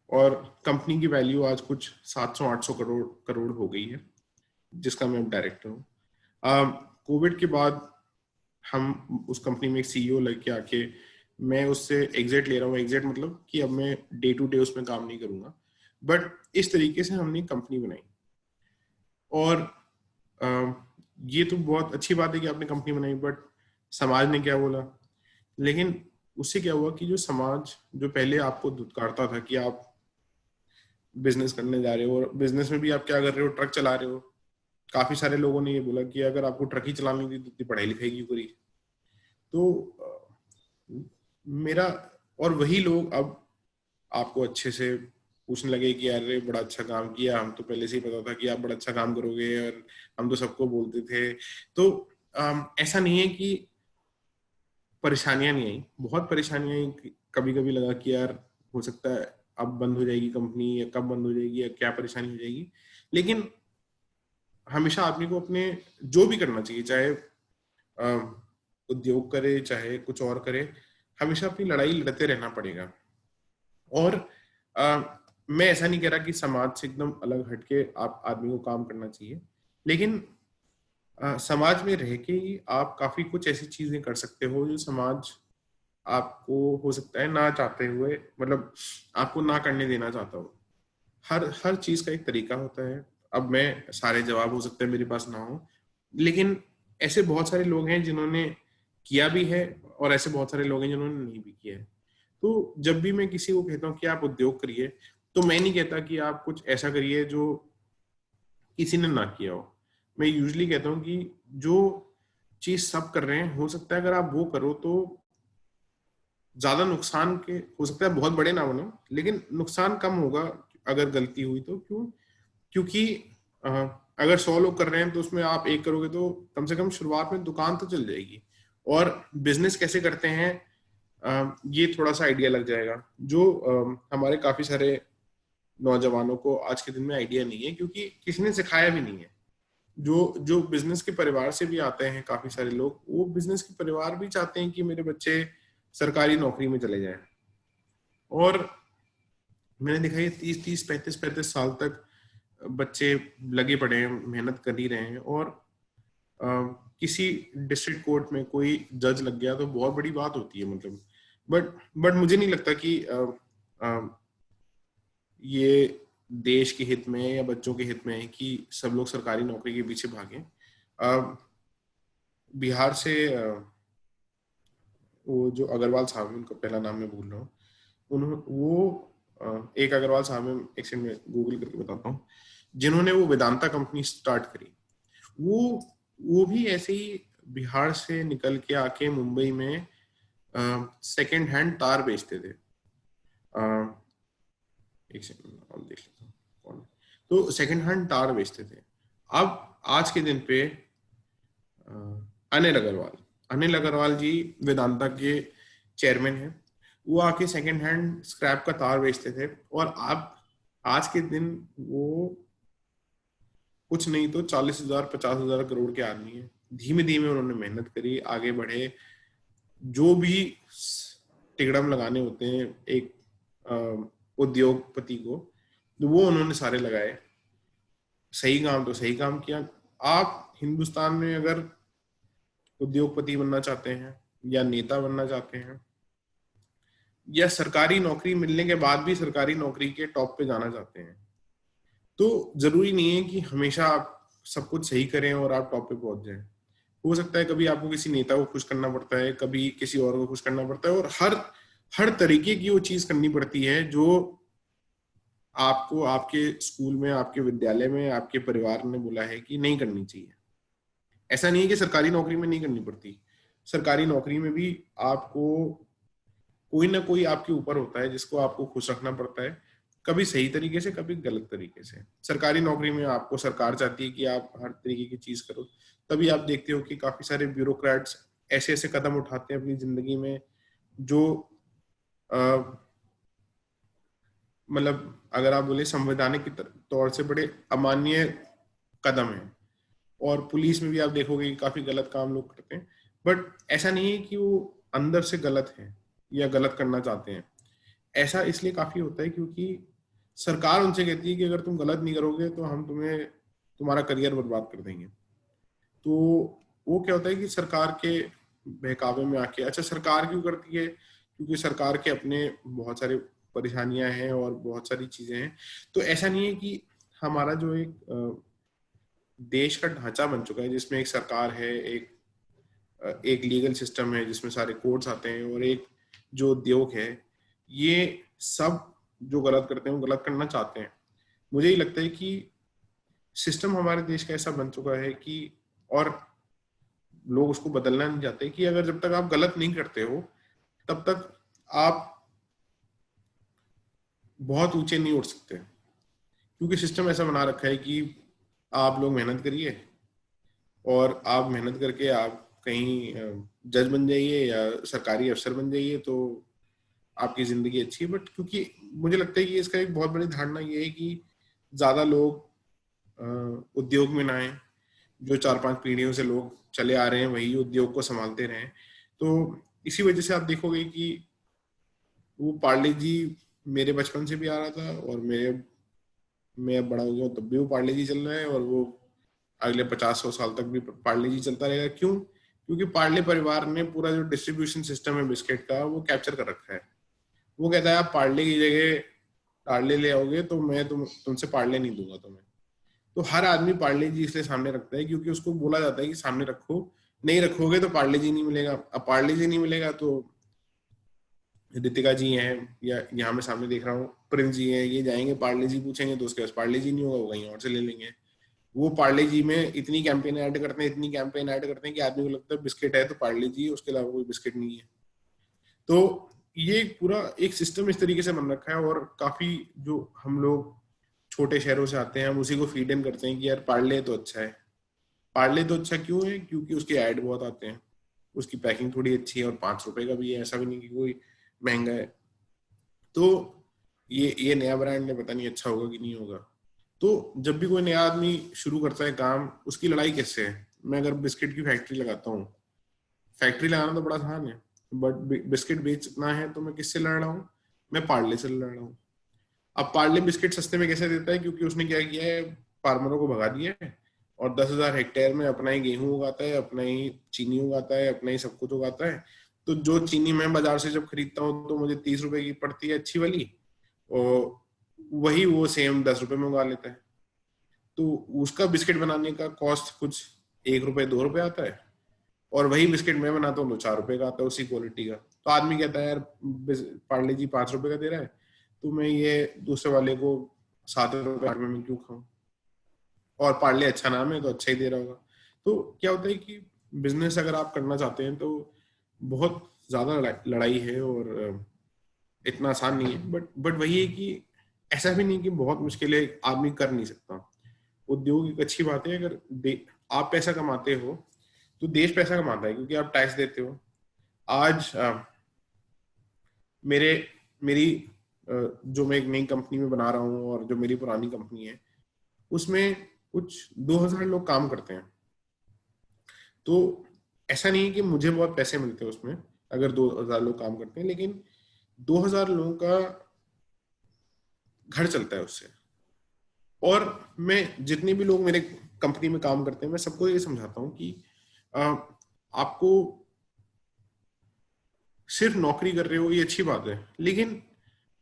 और कंपनी की वैल्यू आज कुछ 700-800 करोड़ हो गई है, जिसका मैं डायरेक्टर हूँ। कोविड के बाद हम उस कंपनी में एक सीईओ लेके आके मैं उससे एग्जिट ले रहा हूँ। एग्जिट मतलब कि अब मैं डे टू डे उसमें काम नहीं करूंगा, बट इस तरीके से हमने कंपनी बनाई। और ये तो बहुत अच्छी बात है कि आपने कंपनी बनाई, बट समाज ने क्या बोला? लेकिन उससे क्या हुआ कि जो समाज जो पहले आपको धुतकारता था कि आप बिजनेस करने जा रहे हो, और बिजनेस में भी आप क्या कर रहे हो, ट्रक चला रहे हो, काफी सारे लोगों ने ये बोला कि अगर आपको ट्रक ही चलानी थी तो इतनी पढ़ाई लिखाई क्यों करी? तो मेरा, और वही लोग अब आपको अच्छे से पूछने लगे कि अरे बड़ा अच्छा काम किया, हम तो पहले से ही पता था कि आप बड़ा अच्छा काम करोगे, और हम तो सबको बोलते थे। तो ऐसा नहीं है कि परेशानियां नहीं आई, बहुत परेशानियां आई। कभी कभी लगा कि यार हो सकता है अब बंद हो जाएगी कंपनी, या कब बंद हो जाएगी, या क्या परेशानी हो जाएगी। लेकिन हमेशा आदमी को अपने जो भी करना चाहिए, चाहे उद्योग करे चाहे कुछ और करे, हमेशा अपनी लड़ाई लड़ते रहना पड़ेगा। और मैं ऐसा नहीं कह रहा कि समाज से एकदम अलग हटके आप आदमी को काम करना चाहिए, लेकिन समाज में रह के ही आप काफी कुछ ऐसी चीजें कर सकते हो जो समाज आपको हो सकता है ना चाहते हुए, मतलब आपको ना करने देना चाहता हो। हर चीज का एक तरीका होता है। अब मैं सारे जवाब हो सकते हैं मेरे पास ना हो, लेकिन ऐसे बहुत सारे लोग हैं जिन्होंने किया भी है, और ऐसे बहुत सारे लोग हैं जिन्होंने नहीं भी किया है। तो जब भी मैं किसी को कहता हूँ कि आप उद्योग करिए, तो मैं नहीं कहता कि आप कुछ ऐसा करिए जो किसी ने ना किया हो। मैं यूजली कहता हूँ कि जो चीज सब कर रहे हैं, हो सकता है अगर आप वो करो तो ज्यादा नुकसान के, हो सकता है बहुत बड़े ना बनो, लेकिन नुकसान कम होगा अगर गलती हुई तो। क्योंकि अगर 100 लोग कर रहे हैं तो उसमें आप एक करोगे तो कम से कम शुरुआत में दुकान तो चल जाएगी। और बिजनेस कैसे करते हैं ये थोड़ा सा आइडिया लग जाएगा, जो हमारे काफी सारे नौजवानों को आज के दिन में आइडिया नहीं है, क्योंकि किसी ने सिखाया भी नहीं है। जो बिजनेस के परिवार से भी आते हैं काफी सारे लोग, वो बिजनेस के परिवार भी चाहते हैं कि मेरे बच्चे सरकारी नौकरी में चले जाएं। और मैंने देखा ये 30-30, 35-35 साल तक बच्चे लगे पड़े हैं, मेहनत कर ही रहे हैं, और किसी डिस्ट्रिक्ट कोर्ट में कोई जज लग गया तो बहुत बड़ी बात होती है, मतलब। बट मुझे नहीं लगता कि ये देश के हित में या बच्चों के हित में है कि सब लोग सरकारी नौकरी के पीछे भागें। बिहार से वो जो अग्रवाल साहब है, उनका पहला नाम मैं भूल रहा हूँ, उन्होंने वो एक अग्रवाल साहब में, एक सेकंड में गूगल करके बताता हूँ, जिन्होंने वो वेदांता कंपनी स्टार्ट करी, वो भी ऐसे ही बिहार से निकल के आके मुंबई में सेकेंड हैंड तार बेचते थे। एक सेकंड और देख लेता हूँ कौन है। तो सेकेंड हैंड तार बेचते थे। अब आज के दिन पे अनिल अग्रवाल जी वेदांता के चेयरमैन हैं। वो आके सेकेंड हैंड स्क्रैप का तार बेचते थे, और अब आज के दिन वो कुछ नहीं तो 40,000 50,000 करोड़ के आदमी है। धीमे धीमे उन्होंने मेहनत करी, आगे बढ़े, जो भी टिकड़म लगाने होते हैं एक उद्योगपति को, तो वो उन्होंने सारे लगाए। सही काम तो सही काम किया। आप हिंदुस्तान में अगर उद्योगपति बनना चाहते हैं या नेता बनना चाहते हैं या सरकारी नौकरी मिलने के बाद भी सरकारी नौकरी के टॉप पे जाना चाहते हैं, तो जरूरी नहीं है कि हमेशा आप सब कुछ सही करें और आप टॉप पे पहुंच जाएं। हो सकता है कभी आपको किसी नेता को खुश करना पड़ता है, कभी किसी और को खुश करना पड़ता है, और हर तरीके की वो चीज करनी पड़ती है जो आपको आपके स्कूल में, आपके विद्यालय में, आपके परिवार ने बोला है कि नहीं करनी चाहिए। ऐसा नहीं है कि सरकारी नौकरी में नहीं करनी पड़ती। सरकारी नौकरी में भी आपको कोई ना कोई आपके ऊपर होता है जिसको आपको खुश रखना पड़ता है, कभी सही तरीके से, कभी गलत तरीके से। सरकारी नौकरी में आपको सरकार चाहती है कि आप हर तरीके की चीज करो, तभी आप देखते हो कि काफी सारे ब्यूरोक्रेट्स ऐसे ऐसे कदम उठाते हैं अपनी जिंदगी में जो मतलब अगर आप बोले संवैधानिक तौर से बड़े अमान्य कदम है। और पुलिस में भी आप देखोगे कि काफी गलत काम लोग करते हैं, बट ऐसा नहीं है कि वो अंदर से गलत है या गलत करना चाहते हैं। ऐसा इसलिए काफी होता है क्योंकि सरकार उनसे कहती है कि अगर तुम गलत नहीं करोगे तो हम तुम्हारा करियर बर्बाद कर देंगे। तो वो क्या होता है कि सरकार के बहकावे में आके, अच्छा सरकार क्यों करती है? क्योंकि सरकार के अपने बहुत सारे परेशानियां हैं और बहुत सारी चीजें हैं। तो ऐसा नहीं है कि हमारा जो एक देश का ढांचा बन चुका है जिसमें एक सरकार है, एक लीगल सिस्टम है जिसमें सारे कोर्ट्स आते हैं, और एक जो उद्योग है, ये सब जो गलत करते हैं वो गलत करना चाहते हैं। मुझे ये लगता है कि सिस्टम हमारे देश का ऐसा बन चुका है कि, और लोग उसको बदलना नहीं चाहते, कि अगर जब तक आप गलत नहीं करते हो तब तक आप बहुत ऊंचे नहीं उठ सकते, क्योंकि सिस्टम ऐसा बना रखा है कि आप लोग मेहनत करिए और आप मेहनत करके आप कहीं जज बन जाइए या सरकारी अफसर बन जाइए तो आपकी जिंदगी अच्छी है। बट क्योंकि मुझे लगता है कि इसका एक बहुत बड़ी धारणा ये है कि ज्यादा लोग उद्योग में ना आए। जो 4-5 पीढ़ियों से लोग चले आ रहे हैं वही उद्योग को संभालते रहे। तो इसी वजह से आप देखोगे कि वो पार्ले जी मेरे बचपन से भी आ रहा था, और मैं बड़ा हो गया तब भी वो पार्ले जी चल रहा है, और वो अगले 50-100 साल तक भी पार्ले जी चलता रहेगा। क्यों? क्योंकि पार्ले परिवार ने पूरा जो डिस्ट्रीब्यूशन सिस्टम है बिस्किट का वो कैप्चर कर रखा है। वो कहता है आप पार्ले की जगह पार्ले ले आओगे तो मैं तुमसे पार्ले नहीं दूंगा तुम्हें। तो हर आदमी पार्ले जी इसलिए सामने रखता है क्योंकि उसको बोला जाता है कि सामने रखो, नहीं रखोगे तो पार्ले जी नहीं मिलेगा। अब पार्ले जी नहीं मिलेगा तो रितिका जी हैं, या यहाँ मैं सामने देख रहा हूँ प्रिंस जी हैं, ये जाएंगे पार्ले जी पूछेंगे तो उसके पास पार्ले जी नहीं होगा, वो कहीं और से ले लेंगे। वो पार्ले जी में इतनी कैंपेन ऐड करते हैं कि आदमी को लगता है बिस्किट है तो पार्ले जी, उसके अलावा कोई बिस्किट नहीं है। तो ये पूरा एक सिस्टम इस तरीके से बन रखा है, और काफी जो हम लोग छोटे शहरों से आते हैं हम उसी को फीड इन करते हैं कि यार पार्ले तो अच्छा है। पार्ले तो अच्छा क्यों है? क्योंकि उसके ऐड बहुत आते हैं, उसकी पैकिंग थोड़ी अच्छी है, और 5 रुपए का भी है, ऐसा भी नहीं कि कोई महंगा है। तो ये नया ब्रांड है, पता नहीं अच्छा होगा कि नहीं होगा। तो जब भी कोई नया आदमी शुरू करता है काम, उसकी लड़ाई किससे है? मैं अगर बिस्किट की फैक्ट्री लगाता हूँ, फैक्ट्री लगाना तो बड़ा आसान है, बट बिस्किट बेचना है तो मैं किससे लड़ रहा हूँ? मैं पार्ले से लड़ रहा हूँ। अब पार्ले बिस्किट सस्ते में कैसे देता है? क्योंकि उसने क्या किया है, फार्मरों को भगा दिया है और 10,000 हेक्टेयर में अपना ही गेहूं उगाता है, अपना ही चीनी उगाता है, अपना ही सब कुछ उगाता है। तो जो चीनी मैं बाजार से जब खरीदता हूँ तो मुझे 30 रुपए की पड़ती है अच्छी वाली, और वही वो सेम 10 रुपए में उगा लेता है। तो उसका बिस्किट बनाने का कॉस्ट कुछ 1 रुपए 2 रुपए आता है, और वही बिस्किट मैं बनाता हूँ तो 4 रुपए का आता है उसी क्वालिटी का। तो आदमी कहता है यार पार्ले जी 5 रुपए का दे रहा है तो मैं ये दूसरे वाले को 7 रुपए में क्यों खाऊं? और पार्ले अच्छा नाम है तो अच्छा ही दे रहा होगा। तो क्या होता है कि बिजनेस अगर आप करना चाहते हैं तो बहुत ज्यादा लड़ाई है और इतना आसान नहीं है, बट वही है कि ऐसा भी नहीं कि बहुत मुश्किल है, आदमी कर नहीं सकता। उद्योग एक अच्छी बात है, अगर आप पैसा कमाते हो तो देश पैसा कमाता है, क्योंकि आप टैक्स देते हो। आज मेरे मेरी जो मैं एक नई कंपनी में बना रहा हूँ और जो मेरी पुरानी कंपनी है उसमें कुछ 2000 लोग काम करते हैं। तो ऐसा नहीं है कि मुझे बहुत पैसे मिलते हैं उसमें अगर 2000 लोग काम करते हैं, लेकिन 2000 लोगों का घर चलता है उससे। और मैं जितने भी लोग मेरे कंपनी में काम करते हैं मैं सबको ये समझाता हूँ कि आपको सिर्फ नौकरी कर रहे हो ये अच्छी बात है, लेकिन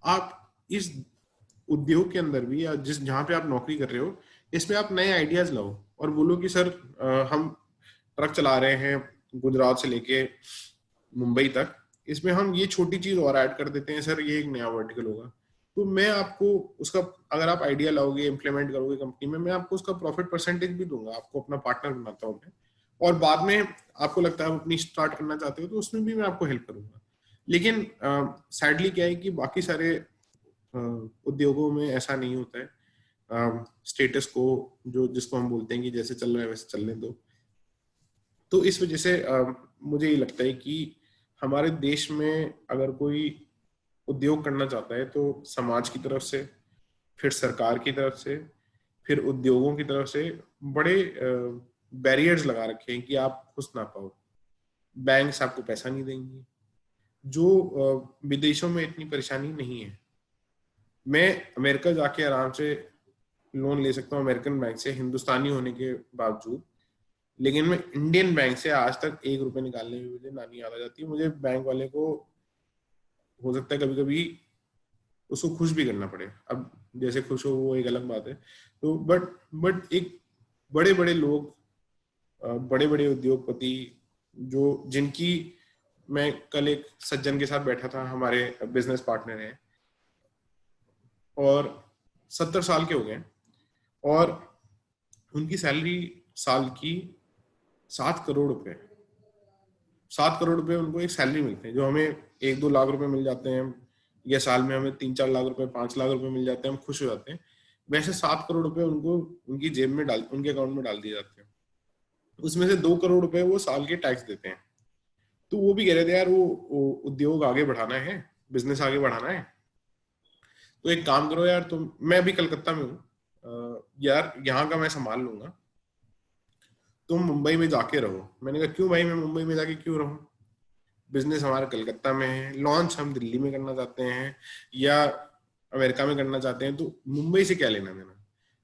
आप इस उद्योग के अंदर भी या जिस जहां पे आप नौकरी कर रहे हो इसमें आप नए आइडियाज लाओ और बोलो कि सर हम ट्रक चला रहे हैं गुजरात से लेके मुंबई तक, इसमें हम ये छोटी चीज और ऐड कर देते हैं सर, ये एक नया वर्टिकल होगा। तो मैं आपको उसका, अगर आप आइडिया लाओगे इम्प्लीमेंट करोगे कंपनी में, मैं आपको उसका प्रॉफिट परसेंटेज भी दूंगा, आपको अपना पार्टनर बनाता हूँ मैं। और बाद में आपको लगता है आप अपनी स्टार्ट करना चाहते हो तो उसमें भी मैं आपको हेल्प करूंगा। लेकिन सैडली क्या है कि बाकी सारे उद्योगों में ऐसा नहीं होता है। स्टेटस को जो जिसको हम बोलते हैं कि जैसे चल रहा है वैसे चलने दो। तो इस वजह से मुझे ये लगता है कि हमारे देश में अगर कोई उद्योग करना चाहता है तो समाज की तरफ से, फिर सरकार की तरफ से, फिर उद्योगों की तरफ से बड़े बैरियर्स लगा रखे हैं कि आप घुस ना पाओ। बैंक्स आपको पैसा नहीं देंगी, जो विदेशों में इतनी परेशानी नहीं है। मैं अमेरिका जाके आराम से लोन ले सकता हूँ अमेरिकन बैंक से हिंदुस्तानी होने के बावजूद, लेकिन मैं इंडियन बैंक से आज तक 1 रुपए निकालने में मुझे नानी याद आ जाती है। मुझे बैंक वाले को हो सकता है कभी कभी उसको खुश भी करना पड़े, अब जैसे खुश हो वो एक अलग बात है। तो बट एक बड़े बड़े लोग, बड़े बड़े उद्योगपति जो जिनकी, मैं कल एक सज्जन के साथ बैठा था, हमारे बिजनेस पार्टनर हैं और 70 साल के हो गए और उनकी सैलरी साल की 7 करोड़ रुपए, 7 करोड़ रुपए उनको एक सैलरी मिलते हैं। जो हमें 1-2 लाख रुपए मिल जाते हैं या साल में हमें 3-4 लाख रुपए 5 लाख रुपए मिल जाते हैं, हम खुश हो जाते हैं। वैसे 7 करोड़ रुपए उनको उनकी जेब में डाल, उनके अकाउंट में डाल दिए जाते हैं। उसमें से 2 करोड़ रुपए वो साल के टैक्स देते हैं। तो वो भी कह रहे थे यार वो उद्योग आगे बढ़ाना है, बिजनेस आगे बढ़ाना है, तो एक काम करो यार तुम, मैं अभी कलकत्ता में हूँ यार, यहाँ का मैं संभाल लूंगा, तुम मुंबई में जाके रहो। मैंने कहा क्यों भाई, मैं मुंबई में जाके क्यों रहूं, बिजनेस हमारा कलकत्ता में है, लॉन्च हम दिल्ली में करना चाहते हैं या अमेरिका में करना चाहते हैं, तो मुंबई से क्या लेना देना।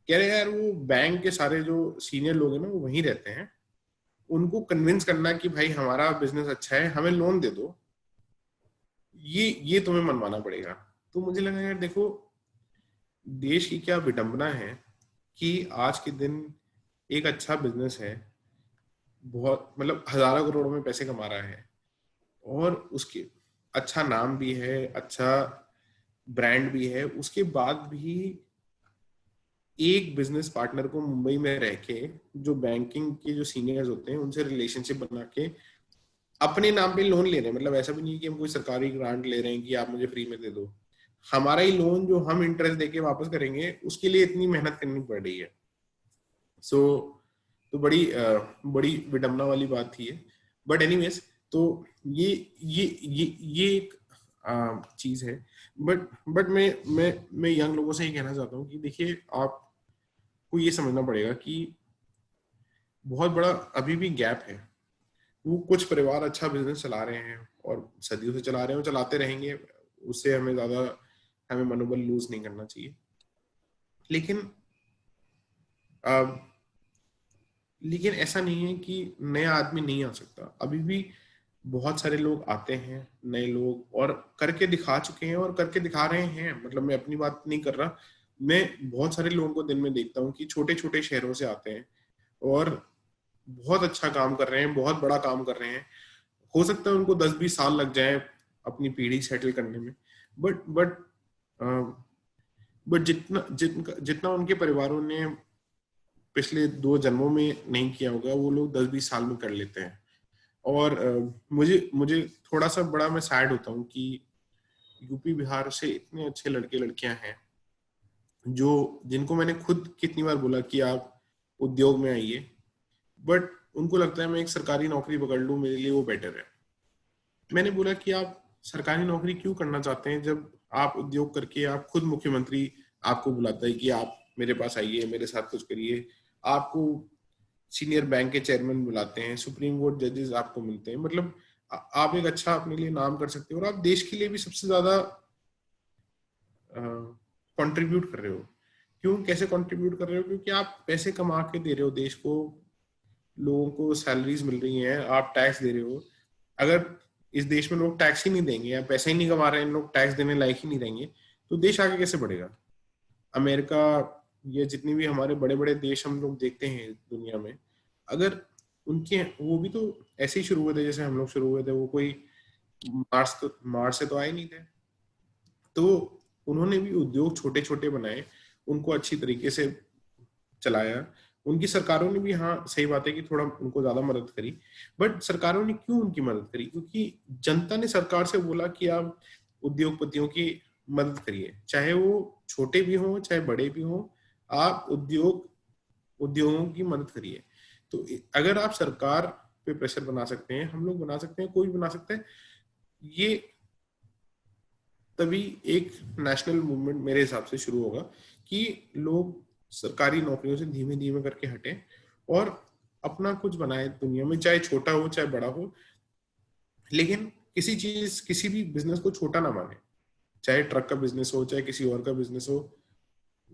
कह रहे यार वो बैंक के सारे जो सीनियर लोग हैं ना वो वहीं रहते हैं, उनको कन्विंस करना कि भाई हमारा बिजनेस अच्छा है हमें लोन दे दो, ये तुम्हें मनवाना पड़ेगा। तो मुझे लगा यार देखो देश की क्या विडंबना है कि आज के दिन एक अच्छा बिजनेस है, बहुत मतलब हजारों करोड़ों में पैसे कमा रहा है और उसके अच्छा नाम भी है, अच्छा ब्रांड भी है, उसके बाद भी एक बिजनेस पार्टनर को मुंबई में रह के, जो बैंकिंग के जो सीनियर्स होते हैं उनसे रिलेशनशिप बना के अपने नाम पे लोन ले रहे हैं। मतलब ऐसा भी नहीं है कि हम कोई सरकारी ग्रांट ले रहे हैं कि आप मुझे फ्री में दे दो, हमारा ही लोन जो हम इंटरेस्ट देके वापस करेंगे उसके लिए इतनी मेहनत करनी पड़ रही है। सो तो बड़ी विडंबना वाली बात थी ये। बट एनीवेज, तो ये ये एक चीज है। बट मैं यंग लोगों से ये कहना चाहता हूँ कि देखिए आपको ये समझना पड़ेगा कि बहुत बड़ा अभी भी गैप है। वो कुछ परिवार अच्छा बिजनेस चला रहे हैं और सदियों से चला रहे हैं, चलाते रहेंगे, उससे हमें मनोबल लूज नहीं करना चाहिए। लेकिन लेकिन ऐसा नहीं है कि नया आदमी नहीं आ सकता, अभी भी बहुत सारे लोग आते हैं नए लोग और करके दिखा चुके हैं और करके दिखा रहे हैं। मतलब मैं अपनी बात नहीं कर रहा, मैं बहुत सारे लोगों को दिन में देखता हूँ कि छोटे छोटे शहरों से आते हैं और बहुत अच्छा काम कर रहे हैं, बहुत बड़ा काम कर रहे हैं। हो सकता है उनको 10-20 साल लग जाए अपनी पीढ़ी सेटल करने में, बट बट बट जितना उनके परिवारों ने पिछले 2 जन्मों में नहीं किया होगा वो लोग 10-20 साल में कर लेते हैं। और मुझे मुझे थोड़ा सा बड़ा मैं सैड होता हूँ कि यूपी बिहार से इतने अच्छे लड़के लड़कियां हैं जो जिनको मैंने खुद कितनी बार बोला कि आप उद्योग में आइए, बट उनको लगता है मैं एक सरकारी नौकरी पकड़ लूं, मेरे लिए वो बेटर है। मैंने बोला कि आप सरकारी नौकरी क्यों करना चाहते हैं जब आप उद्योग करके आप खुद मुख्यमंत्री आपको बुलाता है कि आप मेरे पास आइए, मेरे साथ कुछ करिए। आपको सीनियर बैंक के चेयरमैन बुलाते हैं, सुप्रीम कोर्ट जजेस आपको मिलते हैं, मतलब आप एक अच्छा अपने लिए नाम कर सकते हो और आप देश के लिए भी सबसे ज्यादा कंट्रीब्यूट कर रहे हो। क्यों, कैसे कंट्रीब्यूट कर रहे हो? क्योंकि आप पैसे कमा के दे रहे हो देश को, लोगों को सैलरीज मिल रही हैं, आप टैक्स दे रहे हो। अगर इस देश में लोग टैक्स ही नहीं देंगे या पैसे ही नहीं कमा रहे हैं, लोग टैक्स देने लायक ही नहीं रहेंगे, तो देश आगे कैसे बढ़ेगा? अमेरिका, ये जितनी भी हमारे बड़े बड़े देश हम लोग देखते हैं दुनिया में, अगर उनके वो भी तो ऐसे ही शुरू हुए थे जैसे हम लोग शुरू हुए थे। वो कोई मार्स से तो आए नहीं थे। तो उन्होंने भी उद्योग छोटे छोटे बनाए, उनको अच्छी तरीके से चलाया। उनकी सरकारों ने भी, हाँ सही बात है कि थोड़ा उनको ज्यादा मदद करी, बट सरकारों ने क्यों उनकी मदद करी? क्योंकि जनता ने सरकार से बोला कि आप उद्योगपतियों की मदद करिए, चाहे वो छोटे भी हों चाहे बड़े भी हों, आप उद्योगों की मदद करिए। तो अगर आप सरकार पे प्रेशर बना सकते हैं, हम लोग बना सकते हैं, कोई बना सकता है, ये तभी एक नेशनल मूवमेंट मेरे हिसाब से शुरू होगा कि लोग सरकारी नौकरियों से धीमे धीमे करके हटें और अपना कुछ बनाए दुनिया में, चाहे छोटा हो चाहे बड़ा हो। लेकिन किसी भी बिजनेस को छोटा ना माने, चाहे ट्रक का बिजनेस हो चाहे किसी और का बिजनेस हो।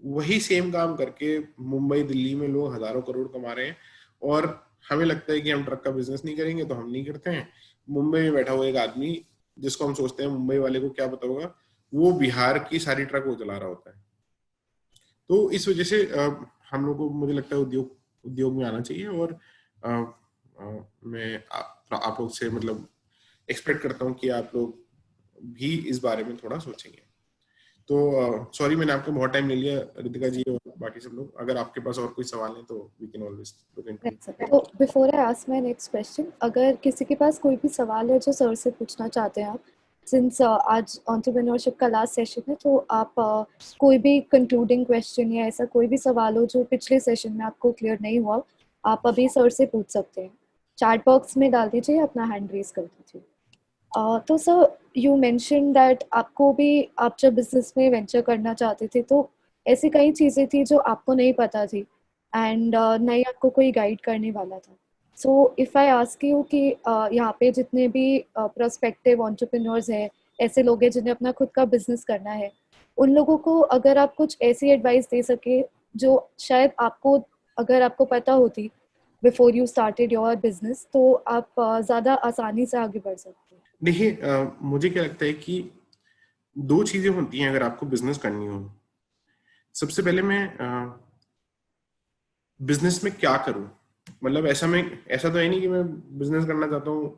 वही सेम काम करके मुंबई दिल्ली में लोग हजारों करोड़ कमा रहे हैं और हमें लगता है कि हम ट्रक का बिजनेस नहीं करेंगे तो हम नहीं करते हैं। मुंबई में बैठा हुआ एक आदमी जिसको हम सोचते हैं मुंबई वाले को क्या पता होगा, वो बिहार की सारी ट्रक वो चला रहा होता है। तो इस वजह से हम लोग को, मुझे लगता है उद्योग में आना चाहिए। और मैं आप लोग से मतलब एक्सपेक्ट करता हूँ कि आप लोग भी इस बारे में थोड़ा सोचेंगे। तो सॉरी मैंने आपको बहुत टाइम ले लिया रितिका जी और बाकी सब लोग। अगर आपके पास और कोई सवाल है तो we can always look into Right, sir. तो before I ask my next question, अगर किसी के पास कोई भी सवाल है जो सर से पूछना चाहते हैं आप, सिंस आज एंटरप्रेन्योरशिप का लास्ट सेशन है, तो आप कोई भी कंक्लूडिंग क्वेश्चन या ऐसा कोई भी सवाल हो जो पिछले सेशन में आपको क्लियर नहीं हुआ, आप अभी सर से पूछ सकते हैं। चैट बॉक्स में डाल दीजिए, अपना हैंड रेज कर दीजिए। तो सर, यू मेंशन दैट आपको भी, आप जब बिजनेस में वेंचर करना चाहते थे तो ऐसी कई चीज़ें थी जो आपको नहीं पता थी एंड नहीं आपको कोई गाइड करने वाला था। So if I ask you कि यहाँ पे जितने भी प्रोस्पेक्टिव एंटरप्रेन्योर्स हैं, ऐसे लोग हैं जिन्हें अपना खुद का बिजनेस करना है, उन लोगों को अगर आप कुछ ऐसी एडवाइस दे सके जो शायद आपको, अगर आपको पता होती before you started your business, तो आप ज़्यादा आसानी से आगे बढ़ सकते हैं। देखिए, मुझे क्या लगता है कि दो चीजें होती हैं अगर आपको बिजनेस करनी हो। सबसे पहले मैं बिजनेस में क्या करूं, मतलब ऐसा तो है नहीं कि मैं बिजनेस करना चाहता हूँ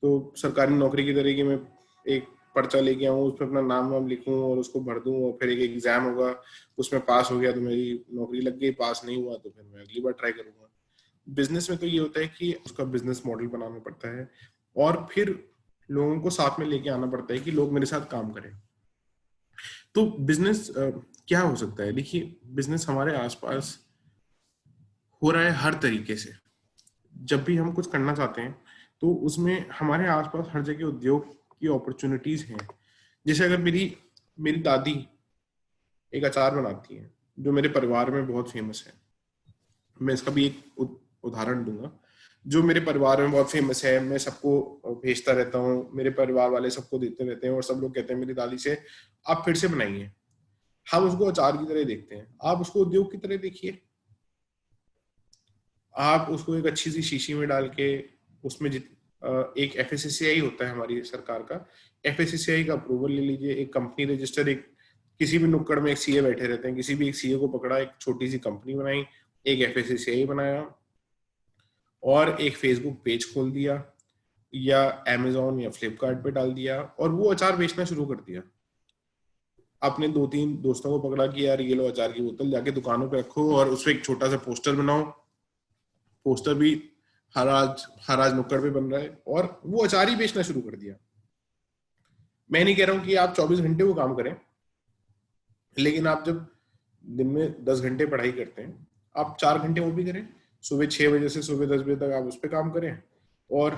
तो सरकारी नौकरी की तरह कि मैं एक पर्चा लेके आऊँ, उसमें अपना नाम वाम लिखूं और उसको भर दूं और फिर एक एग्जाम होगा, उसमें पास हो गया तो मेरी नौकरी लग गई, पास नहीं हुआ तो फिर मैं अगली बार ट्राई करूंगा। बिजनेस में तो ये होता है कि उसका बिजनेस मॉडल बनाना पड़ता है और फिर लोगों को साथ में लेके आना पड़ता है कि लोग मेरे साथ काम करें। तो बिजनेस क्या हो सकता है? देखिए, बिजनेस हमारे आसपास हो रहा है हर तरीके से। जब भी हम कुछ करना चाहते हैं तो उसमें हमारे आसपास हर जगह उद्योग की अपॉर्चुनिटीज हैं। जैसे अगर मेरी मेरी दादी एक अचार बनाती है जो मेरे परिवार में बहुत फेमस है, मैं इसका भी एक उदाहरण दूंगा। जो मेरे परिवार में बहुत फेमस है, मैं सबको भेजता रहता हूँ, मेरे परिवार वाले सबको देते रहते हैं और सब लोग कहते हैं मेरी दादी से, आप फिर से बनाइए। हम उसको अचार की तरह देखते हैं, आप उसको उद्योग की तरह देखिए। आप उसको एक अच्छी सी शीशी में डाल के उसमें एक एफएससीआई होता है हमारी सरकार का, एफएससीआई का अप्रूवल ले लीजिए, एक कंपनी रजिस्टर, एक किसी भी नुक्कड़ में एक सीए बैठे रहते हैं, किसी भी एक सीए को पकड़ा, एक छोटी सी कंपनी बनाई, एक एफएससीआई बनाया और एक फेसबुक पेज खोल दिया या अमेजोन या फ्लिपकार्ट पे डाल दिया और वो अचार बेचना शुरू कर दिया। आपने 2-3 दोस्तों को पकड़ा कि यार ये लो अचार की बोतल, जाके दुकानों पे रखो और उसपे एक छोटा सा पोस्टर बनाओ। पोस्टर भी हर आज नुक्कड़ पे बन रहा है और वो अचार ही बेचना शुरू कर दिया। मैं नहीं कह रहा हूँ कि आप 24 घंटे वो काम करें, लेकिन आप जब दिन में 10 घंटे पढ़ाई करते हैं, आप 4 घंटे वो भी करें। सुबह 6 बजे से सुबह 10 बजे तक आप उस पर काम करें और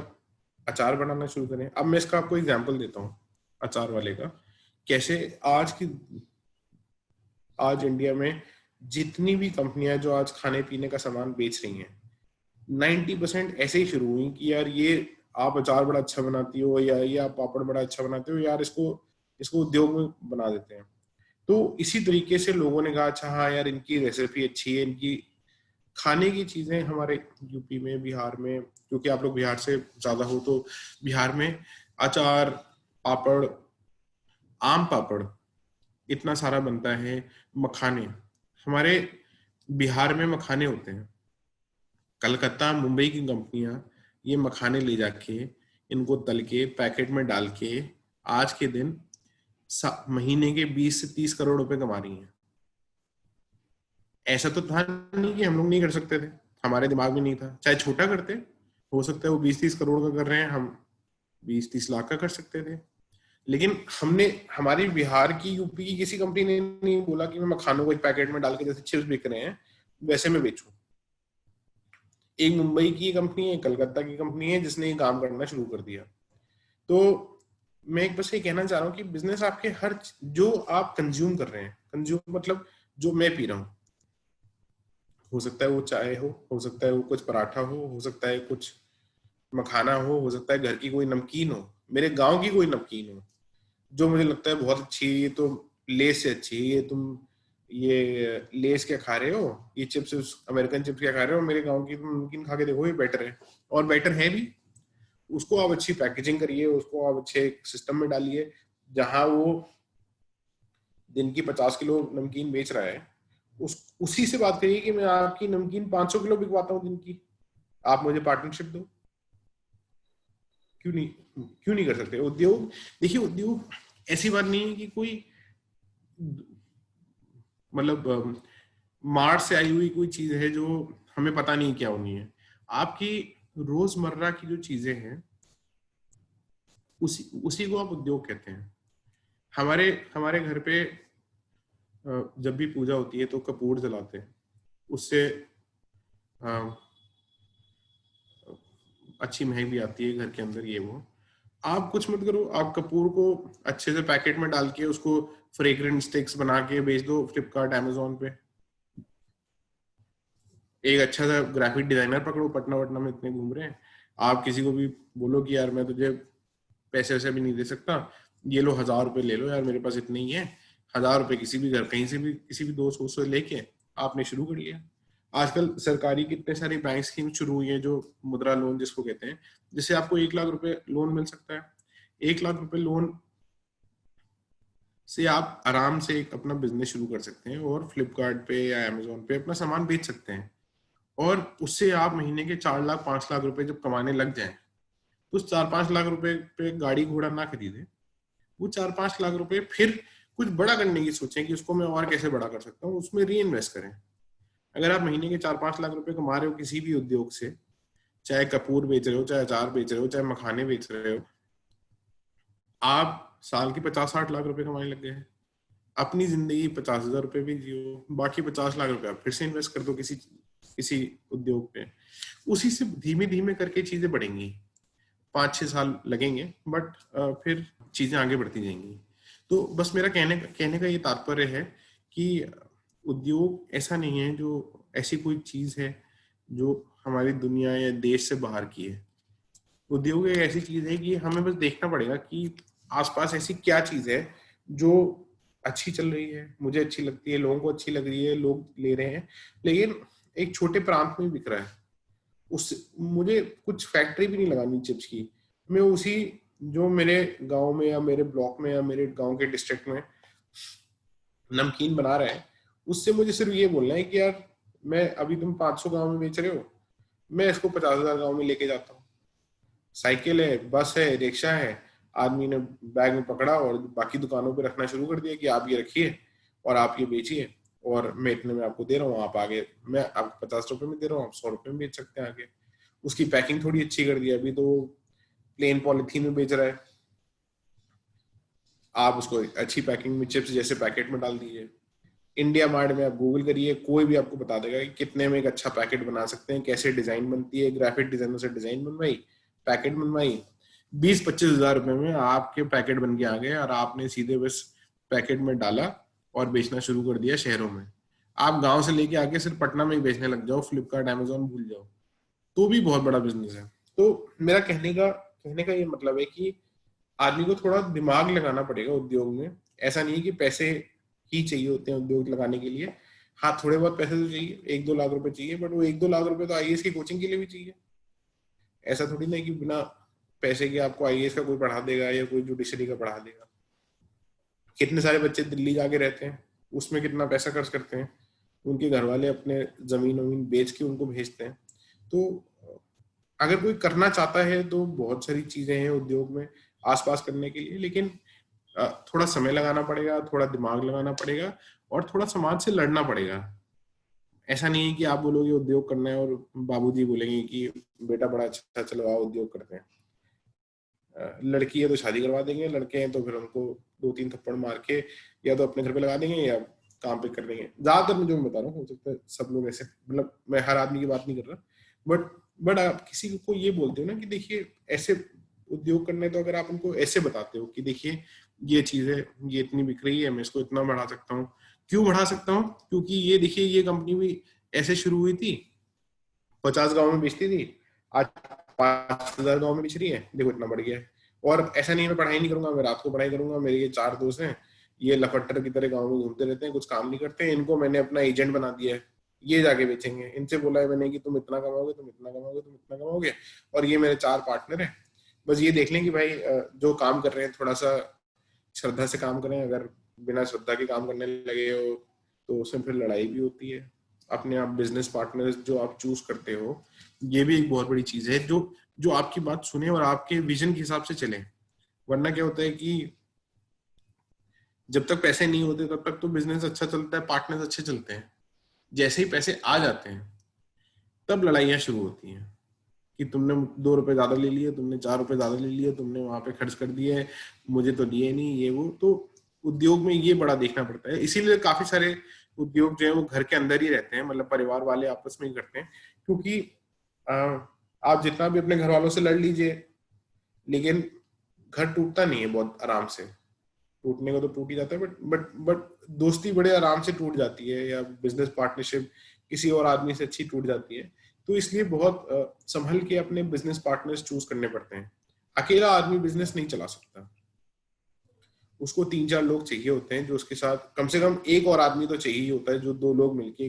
अचार बनाना शुरू करें। अब मैं इसका आपको एग्जाम्पल देता हूँ अचार वाले का। कैसे आज इंडिया में जितनी भी कंपनियां जो आज खाने पीने का सामान बेच रही हैं, 90% ऐसे ही शुरू हुई कि यार ये आप अचार बड़ा अच्छा बनाती हो, या ये आप पापड़ बड़ा अच्छा बनाते हो, यार इसको इसको उद्योग में बना देते हैं। तो इसी तरीके से लोगों ने कहा अच्छा हाँ यार इनकी रेसिपी अच्छी है, इनकी खाने की चीजें हमारे यूपी में, बिहार में, क्योंकि आप लोग बिहार से ज्यादा हो, तो बिहार में अचार, पापड़, आम पापड़ इतना सारा बनता है। मखाने, हमारे बिहार में मखाने होते हैं। कलकत्ता, मुंबई की कंपनियां ये मखाने ले जाके इनको तल के पैकेट में डाल के आज के दिन महीने के 20 से 30 करोड़ रुपए कमा रही हैं। ऐसा तो था नहीं कि हम लोग नहीं कर सकते थे, हमारे दिमाग में नहीं था। चाहे छोटा करते, हो सकता है वो 20-30 करोड़ का कर रहे हैं, हम 20-30 लाख का कर सकते थे। लेकिन हमने, हमारी बिहार की, यूपी की किसी कंपनी ने नहीं बोला कि मैं मखानों को एक पैकेट में डाल के जैसे चिप्स बिक रहे हैं वैसे मैं बेचूं। एक मुंबई की कंपनी है, कलकत्ता की कंपनी है जिसने ये काम करना शुरू कर दिया। तो मैं एक बस ये कहना चाह रहा हूँ कि बिजनेस आपके हर, जो आप कंज्यूम कर रहे हैं, कंज्यूम मतलब जो मैं पी रहा हूँ, हो सकता है वो चाय हो सकता है वो कुछ पराठा हो सकता है कुछ मखाना हो सकता है घर की कोई नमकीन हो, मेरे गांव की कोई नमकीन हो जो मुझे लगता है बहुत अच्छी, ये तो लेस से अच्छी, ये तुम ये लेस क्या खा रहे हो, ये चिप्स अमेरिकन चिप्स क्या खा रहे हो, मेरे गांव की तुम नमकीन खा के देखो ये बेटर है, और बेटर है भी। उसको आप अच्छी पैकेजिंग करिए, उसको आप अच्छे सिस्टम में डालिए, जहां वो दिन की 50 किलो नमकीन बेच रहा है, उसी से बात करिए कि मैं आपकी नमकीन 500 किलो बिकवाता हूँ दिन की, आप मुझे पार्टनरशिप दो। क्यों नहीं कर सकते? उद्योग, देखिए उद्योग ऐसी बात नहीं है कि कोई मतलब मार्स से आई हुई कोई चीज है जो हमें पता नहीं क्या होनी है। आपकी रोजमर्रा की जो चीजें हैं उसी को आप उद्योग कहते हैं। हमारे हमारे घर पे जब भी पूजा होती है तो कपूर जलाते हैं, उससे अच्छी महक भी आती है घर के अंदर, ये वो। आप कुछ मत करो, आप कपूर को अच्छे से पैकेट में डाल के उसको फ्रेग्रेंस स्टिक्स बना के बेच दो फ्लिपकार्ट, अमेजोन पे। एक अच्छा सा ग्राफिक डिजाइनर पकड़ो, पटना वटना में इतने घूम रहे हैं, आप किसी को भी बोलो कि यार मैं तुझे पैसे वैसे भी नहीं दे सकता, ये लो 1000 रुपए ले लो यार, मेरे पास इतने ही है। 1000 रुपए किसी भी घर, कहीं से भी, किसी भी दोस्त से लेके आपने शुरू कर लिया। आजकल सरकारी कितने सारे बैंक स्कीम शुरू हुई है, जो मुद्रा लोन जिसको कहते हैं, जिससे आपको 1 लाख रुपए लोन मिल सकता है। 1 लाख रुपए लोन से आप आराम से एक अपना बिजनेस शुरू कर सकते हैं और फ्लिपकार्ट पे या अमेजोन पे अपना सामान बेच सकते हैं। और उससे आप महीने के 4 लाख 5 लाख रुपए जब कमाने लग जाएं, तो उस 4-5 लाख रुपए पे गाड़ी घोड़ा ना खरीदें, वो 4-5 लाख रुपए फिर कुछ बड़ा करने की सोचें कि उसको मैं और कैसे बड़ा कर सकता हूँ, उसमें री इन्वेस्ट करें। अगर आप महीने के 4-5 लाख रुपए कमा रहे हो किसी भी उद्योग से, चाहे कपूर बेच रहे हो, चाहे अचार बेच रहे हो, चाहे मखाने बेच रहे हो, आप साल की 50-60 लाख रुपए कमाने लग गए हैं। अपनी जिंदगी 50,000 रुपए भी जियो, बाकी 50 लाख रुपए आप फिर से इन्वेस्ट कर दो किसी किसी उद्योग पे। उसी से धीमे धीमे करके चीजें बढ़ेंगी, 5-6 साल लगेंगे, बट फिर चीजें आगे बढ़ती जाएंगी। तो बस मेरा कहने का ये तात्पर्य है कि उद्योग ऐसा नहीं है जो, ऐसी कोई चीज है जो हमारी दुनिया या देश से बाहर की है। उद्योग एक ऐसी चीज है कि हमें बस देखना पड़ेगा कि आसपास ऐसी क्या चीज है जो अच्छी चल रही है, मुझे अच्छी लगती है, लोगों को अच्छी लग रही है, लोग ले रहे हैं, लेकिन एक छोटे प्रांत में बिक रहा है। उस मुझे कुछ फैक्ट्री भी नहीं लगानी चिप्स की, मैं उसी जो मेरे गांव में या मेरे ब्लॉक में या मेरे गांव के डिस्ट्रिक्ट में नमकीन बना रहा है, उससे मुझे सिर्फ ये बोलना है कि यार मैं, अभी तुम 500 गांव में बेच रहे हो, मैं इसको 50,000 गांव में लेके जाता हूँ। साइकिल है, बस है, रिक्शा है, आदमी ने बैग में पकड़ा और बाकी दुकानों पे रखना शुरू कर दिया कि आप ये रखिए और आप ये बेचिए, और मैं इतने में आपको दे रहा हूँ, आप आगे, मैं आपको 50 रुपए में दे रहा हूँ, आप 100 रुपए में बेच सकते हैं आगे। उसकी पैकिंग थोड़ी अच्छी कर दी, अभी तो प्लेन पॉलिथीन में बेच रहा है, आप उसको अच्छी पैकिंग में चिप्स जैसे पैकेट में डाल दीजिए। इंडिया मार्ट में आप गूगल करिए, कोई भी आपको बता देगा कि कितने में एक अच्छा पैकेट बना सकते हैं, कैसे डिजाइन बनती है, ग्राफिक डिजाइनर से डिजाइन बनवाई, पैकेट बनवाई, 20-25 हज़ार रुपए में आपके पैकेट बन के आ गए, और आपने सीधे बस पैकेट में डाला और बेचना शुरू कर दिया शहरों में। आप गांव से लेके आके सिर्फ पटना में ही बेचने लग जाओ, फ्लिपकार्ट अमेजोन भूल जाओ, तो भी बहुत बड़ा बिजनेस है। तो मेरा कहने का ये मतलब है कि आदमी को थोड़ा दिमाग लगाना पड़ेगा उद्योग में। ऐसा नहीं है कि पैसे ही चाहिए होते हैं उद्योग लगाने के लिए। हाँ, थोड़े बहुत पैसे तो चाहिए, 1-2 लाख रुपए चाहिए, बट वो 1-2 लाख रुपए तो आईएएस की कोचिंग के लिए भी चाहिए। ऐसा थोड़ी ना कि बिना पैसे के आपको आईएएस का कोई पढ़ा देगा या कोई जुडिशरी का पढ़ा देगा। कितने सारे बच्चे दिल्ली जाके रहते हैं, उसमें कितना पैसा खर्च करते हैं, उनके घर वाले अपने जमीन वमीन बेच के उनको भेजते हैं। तो अगर कोई करना चाहता है तो बहुत सारी चीजें हैं उद्योग में आसपास करने के लिए, लेकिन थोड़ा समय लगाना पड़ेगा, थोड़ा दिमाग लगाना पड़ेगा, और थोड़ा समाज से लड़ना पड़ेगा। ऐसा नहीं है कि आप बोलोगे उद्योग करना है और बाबूजी बोलेंगे कि बेटा बड़ा अच्छा, चलो आओ उद्योग करते हैं। लड़की है तो शादी करवा देंगे, लड़के हैं तो फिर उनको 2-3 थप्पड़ मार के या तो अपने घर पे लगा देंगे या काम पे कर देंगे। ज्यादातर मैं जो मैं बता रहा हूँ, हो सकता है सब लोग ऐसे, मतलब मैं हर आदमी की बात नहीं कर रहा, बट आप किसी को ये बोलते हो ना कि देखिए ऐसे उद्योग करने, तो अगर आप उनको ऐसे बताते हो कि देखिए ये चीज है, ये इतनी बिक रही है, मैं इसको इतना बढ़ा सकता हूँ। क्यों बढ़ा सकता हूँ? क्योंकि ये देखिए ये कंपनी भी ऐसे शुरू हुई थी, 50 गांव में बेचती थी, आज 5,000 गांव में बेच रही है, देखो इतना बढ़ गया है। और ऐसा नहीं है मैं पढ़ाई नहीं करूंगा, मैं रात को पढ़ाई करूंगा, मेरे ये 4 दोस्त हैं, ये लफट्टर की तरह गांव में घूमते रहते हैं, कुछ काम नहीं करते हैं, इनको मैंने अपना एजेंट बना दिया है, ये जाके बेचेंगे। इनसे बोला है मैंने कि तुम इतना कमाओगे, तुम इतना कमाओगे, तुम इतना कमाओगे, और ये मेरे 4 पार्टनर हैं। बस ये देख लें कि भाई जो काम कर रहे हैं थोड़ा सा श्रद्धा से काम करें। अगर बिना श्रद्धा के काम करने लगे हो तो उसमें फिर लड़ाई भी होती है। अपने आप बिजनेस पार्टनर्स जो आप चूज करते हो, ये भी एक बहुत बड़ी चीज है, जो जो आपकी बात सुने और आपके विजन के हिसाब से चले। वरना क्या होता है कि जब तक पैसे नहीं होते तब तक तो बिजनेस अच्छा चलता है, पार्टनर्स अच्छे चलते हैं। जैसे ही पैसे आ जाते हैं तब लड़ाइयाँ शुरू होती हैं कि तुमने 2 रुपए ज्यादा ले लिए, तुमने 4 रुपए ज्यादा ले लिए, तुमने वहां पे खर्च कर दिए, मुझे तो दिए नहीं, ये वो। तो उद्योग में ये बड़ा देखना पड़ता है। इसीलिए काफी सारे उद्योग जो है वो घर के अंदर ही रहते हैं, मतलब परिवार वाले आपस में ही करते हैं। क्योंकि अ, आप जितना भी अपने घर वालों से लड़ लीजिए, लेकिन घर टूटता नहीं है बहुत आराम से। टूटने को तो टूट ही जाता है, बट दोस्ती बड़े आराम से टूट जाती है, या बिजनेस पार्टनरशिप किसी और आदमी से अच्छी टूट जाती है। तो इसलिए बहुत संभल के अपने बिजनेस पार्टनर्स चूज करने पड़ते हैं। अकेला आदमी बिजनेस नहीं चला सकता, उसको 3-4 लोग चाहिए होते हैं जो उसके साथ, कम से कम एक और आदमी तो चाहिए ही होता है जो 2 लोग मिलके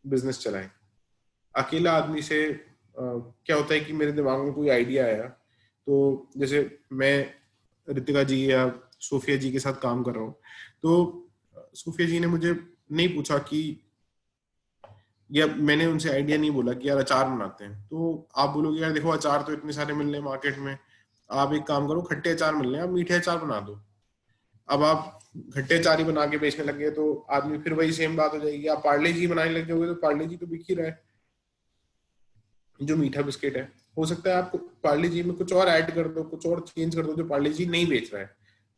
बिजनेस चलाएं। अकेला आदमी से क्या होता है कि मेरे दिमाग में कोई आइडिया आया, तो जैसे मैं रितिका जी या सोफिया जी के साथ काम कर रहा हूँ, तो सोफिया जी ने मुझे नहीं पूछा कि, या मैंने उनसे आइडिया नहीं बोला कि यार अचार बनाते हैं। तो आप बोलोगे यार देखो अचार तो इतने सारे मिल रहे हैं मार्केट में, आप एक काम करो, खट्टे अचार मिल रहे हैं, आप मीठे अचार बना दो। अब आप खट्टे अचार ही बना के बेचने लग गए तो आदमी, फिर वही सेम बात हो जाएगी। आप पार्ले जी बनाने लग जाओगे तो पार्ले जी तो बिक ही रहा है, जो मीठा बिस्किट है। हो सकता है आप पार्ले जी में कुछ और ऐड कर दो, कुछ और चेंज कर दो जो पार्ले जी नहीं बेच रहा है,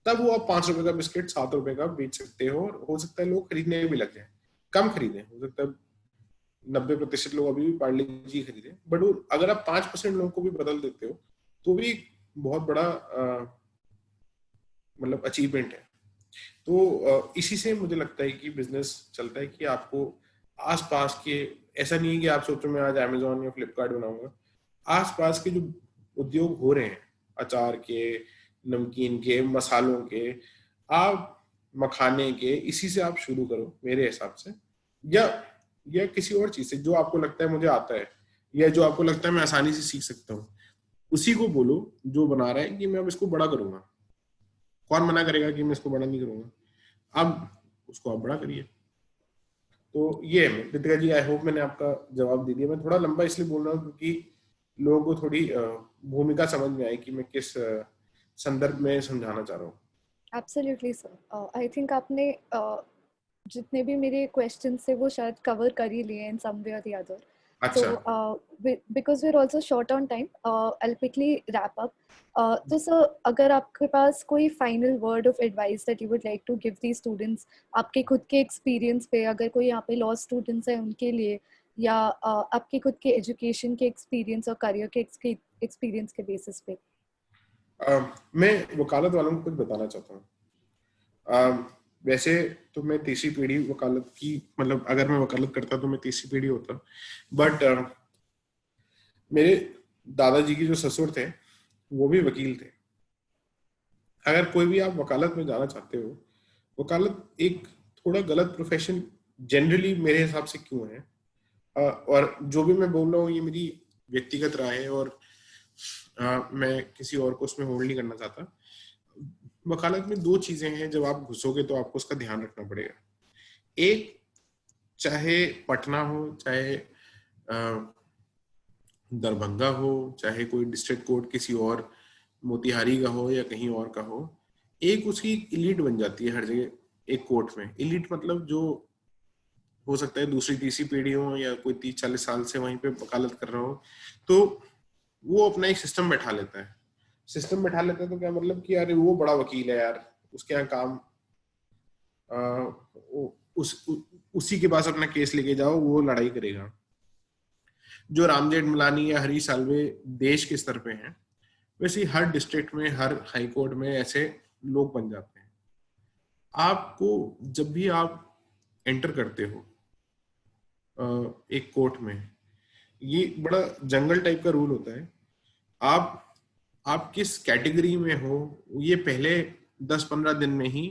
तब वो आप 5 रुपए का बिस्किट 7 रुपए का बेच सकते हो, और हो सकता है लोग खरीदने भी लग जाए। कम खरीदे, हो सकता है 90% लोग अभी भी पार्ले जी खरीदे, बट वो अगर आप 5% लोगों को भी बदल देते हो तो भी बहुत बड़ा मतलब अचीवमेंट है। तो इसी से मुझे लगता है कि बिजनेस चलता है कि आपको आसपास के, ऐसा नहीं है कि आप सोचो मैं आज अमेजोन या फ्लिपकार्ट बनाऊंगा। आसपास के जो उद्योग हो रहे हैं, अचार के, नमकीन के, मसालों के, आप मखाने के, इसी से आप शुरू करो मेरे हिसाब से। या किसी और चीज से जो आपको लगता है मुझे आता है, या जो आपको लगता है मैं आसानी से सीख सकता हूँ, उसी को बोलो जो बना रहा है कि मैं अब इसको बड़ा करूंगा। कौन मना करेगा कि मैं इसको बड़ा नहीं करूंगा? अब उसको आप बड़ा करिए। तो ये है रितिका जी, आई होप मैंने आपका जवाब दे दिया। मैं थोड़ा लंबा इसलिए बोल रहा हूँ क्योंकि लोगों को थोड़ी भूमिका समझ में आए कि मैं किस संदर्भ में समझाना चाह रहा हूँ। एब्सोल्युटली सर, आई थिंक आपने जितने भी मेरे क्वेश्चन थे वो शायद कवर कर ही लिए इन सम वे और द अदर। अच्छा। Because we're also short on time, I'll quickly wrap up. तो सर, अगर आपके पास कोई final word of advice that you would like to give the students, आपके खुद के एक्सपीरियंस पे, अगर कोई यहाँ पे लॉ स्टूडेंट्स हैं उनके लिए, या आपके खुद के एजुकेशन के एक्सपीरियंस और करियर के एक्सपीरियंस के बेसिस पे। मैं वकालत वालों को कुछ बताना चाहता हूँ। वैसे तो मैं तीसरी पीढ़ी वकालत की, मतलब अगर मैं वकालत करता तो मैं तीसरी पीढ़ी होता, बट मेरे दादाजी की जो ससुर थे वो भी वकील थे। अगर कोई भी आप वकालत में जाना चाहते हो, वकालत एक थोड़ा गलत प्रोफेशन जनरली मेरे हिसाब से क्यों है, और जो भी मैं बोल रहा हूँ ये मेरी व्यक्तिगत राय है, और मैं किसी और को उसमें होल्ड नहीं करना चाहता। वकालत में दो चीजें हैं, जब आप घुसोगे तो आपको उसका ध्यान रखना पड़ेगा। एक, चाहे पटना हो, चाहे दरभंगा हो, चाहे कोई डिस्ट्रिक्ट कोर्ट किसी और मोतिहारी का हो या कहीं और का हो, एक उसकी इलीट बन जाती है हर जगह। एक कोर्ट में इलीट मतलब जो हो सकता है दूसरी तीसरी पीढ़ी हो या कोई 30-40 साल से वहीं पे वकालत कर रहा हो, तो वो अपना एक सिस्टम बैठा लेता है। सिस्टम बैठा लेता है तो क्या मतलब कि यार वो बड़ा वकील है यार, उसके यहाँ काम उसी के पास अपना केस लेके जाओ, वो लड़ाई करेगा। जो राम जेठमलानी या हरीश साल्वे देश के स्तर पे हैं, वैसे ही हर डिस्ट्रिक्ट में, हर हाई कोर्ट में ऐसे लोग बन जाते हैं। आपको जब भी आप एंटर करते हो एक कोर्ट में, ये बड़ा जंगल टाइप का रूल होता है। आप किस कैटेगरी में हो ये पहले 10-15 दिन में ही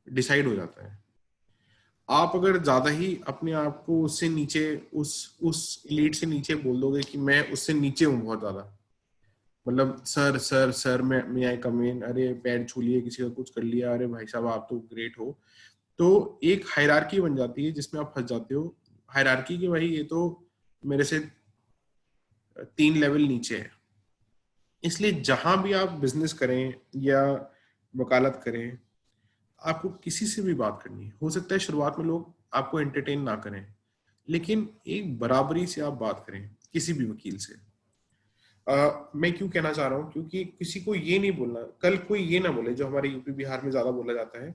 डिसाइड हो जाता है। आप अगर ज्यादा ही अपने आप को उससे नीचे, उस एलीट से नीचे बोल दोगे कि मैं उससे नीचे हूँ बहुत ज्यादा, मतलब सर सर सर मैं आई कम इन, अरे पैर छू लिए, किसी का कुछ कर लिया, अरे भाई साहब आप तो ग्रेट हो, तो एक हायरार्की बन जाती है जिसमें आप फंस जाते हो। हायरार्की की भाई ये तो मेरे से 3 लेवल नीचे है। इसलिए जहां भी आप बिजनेस करें या वकालत करें, आपको किसी से भी बात करनी है, हो सकता है शुरुआत में लोग आपको एंटरटेन ना करें, लेकिन एक बराबरी से आप बात करें किसी भी वकील से। मैं क्यों कहना चाह रहा हूँ, क्योंकि किसी को ये नहीं बोलना, कल कोई ये ना बोले, जो हमारे यूपी बिहार में ज्यादा बोला जाता है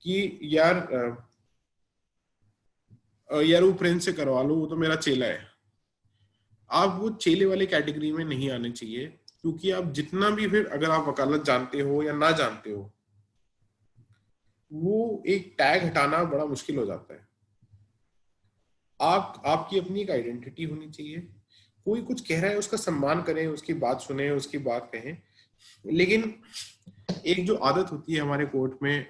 कि यार वो प्रिंस से करवा लो, वो तो मेरा चेला है। आप वो चेले वाले कैटेगरी में नहीं आने चाहिए, क्योंकि आप जितना भी, फिर अगर आप वकालत जानते हो या ना जानते हो, वो एक टैग हटाना बड़ा मुश्किल हो जाता है। आपकी अपनी एक आइडेंटिटी होनी चाहिए। कोई कुछ कह रहा है उसका सम्मान करें, उसकी बात सुने, उसकी बात कहें, लेकिन एक जो आदत होती है हमारे कोर्ट में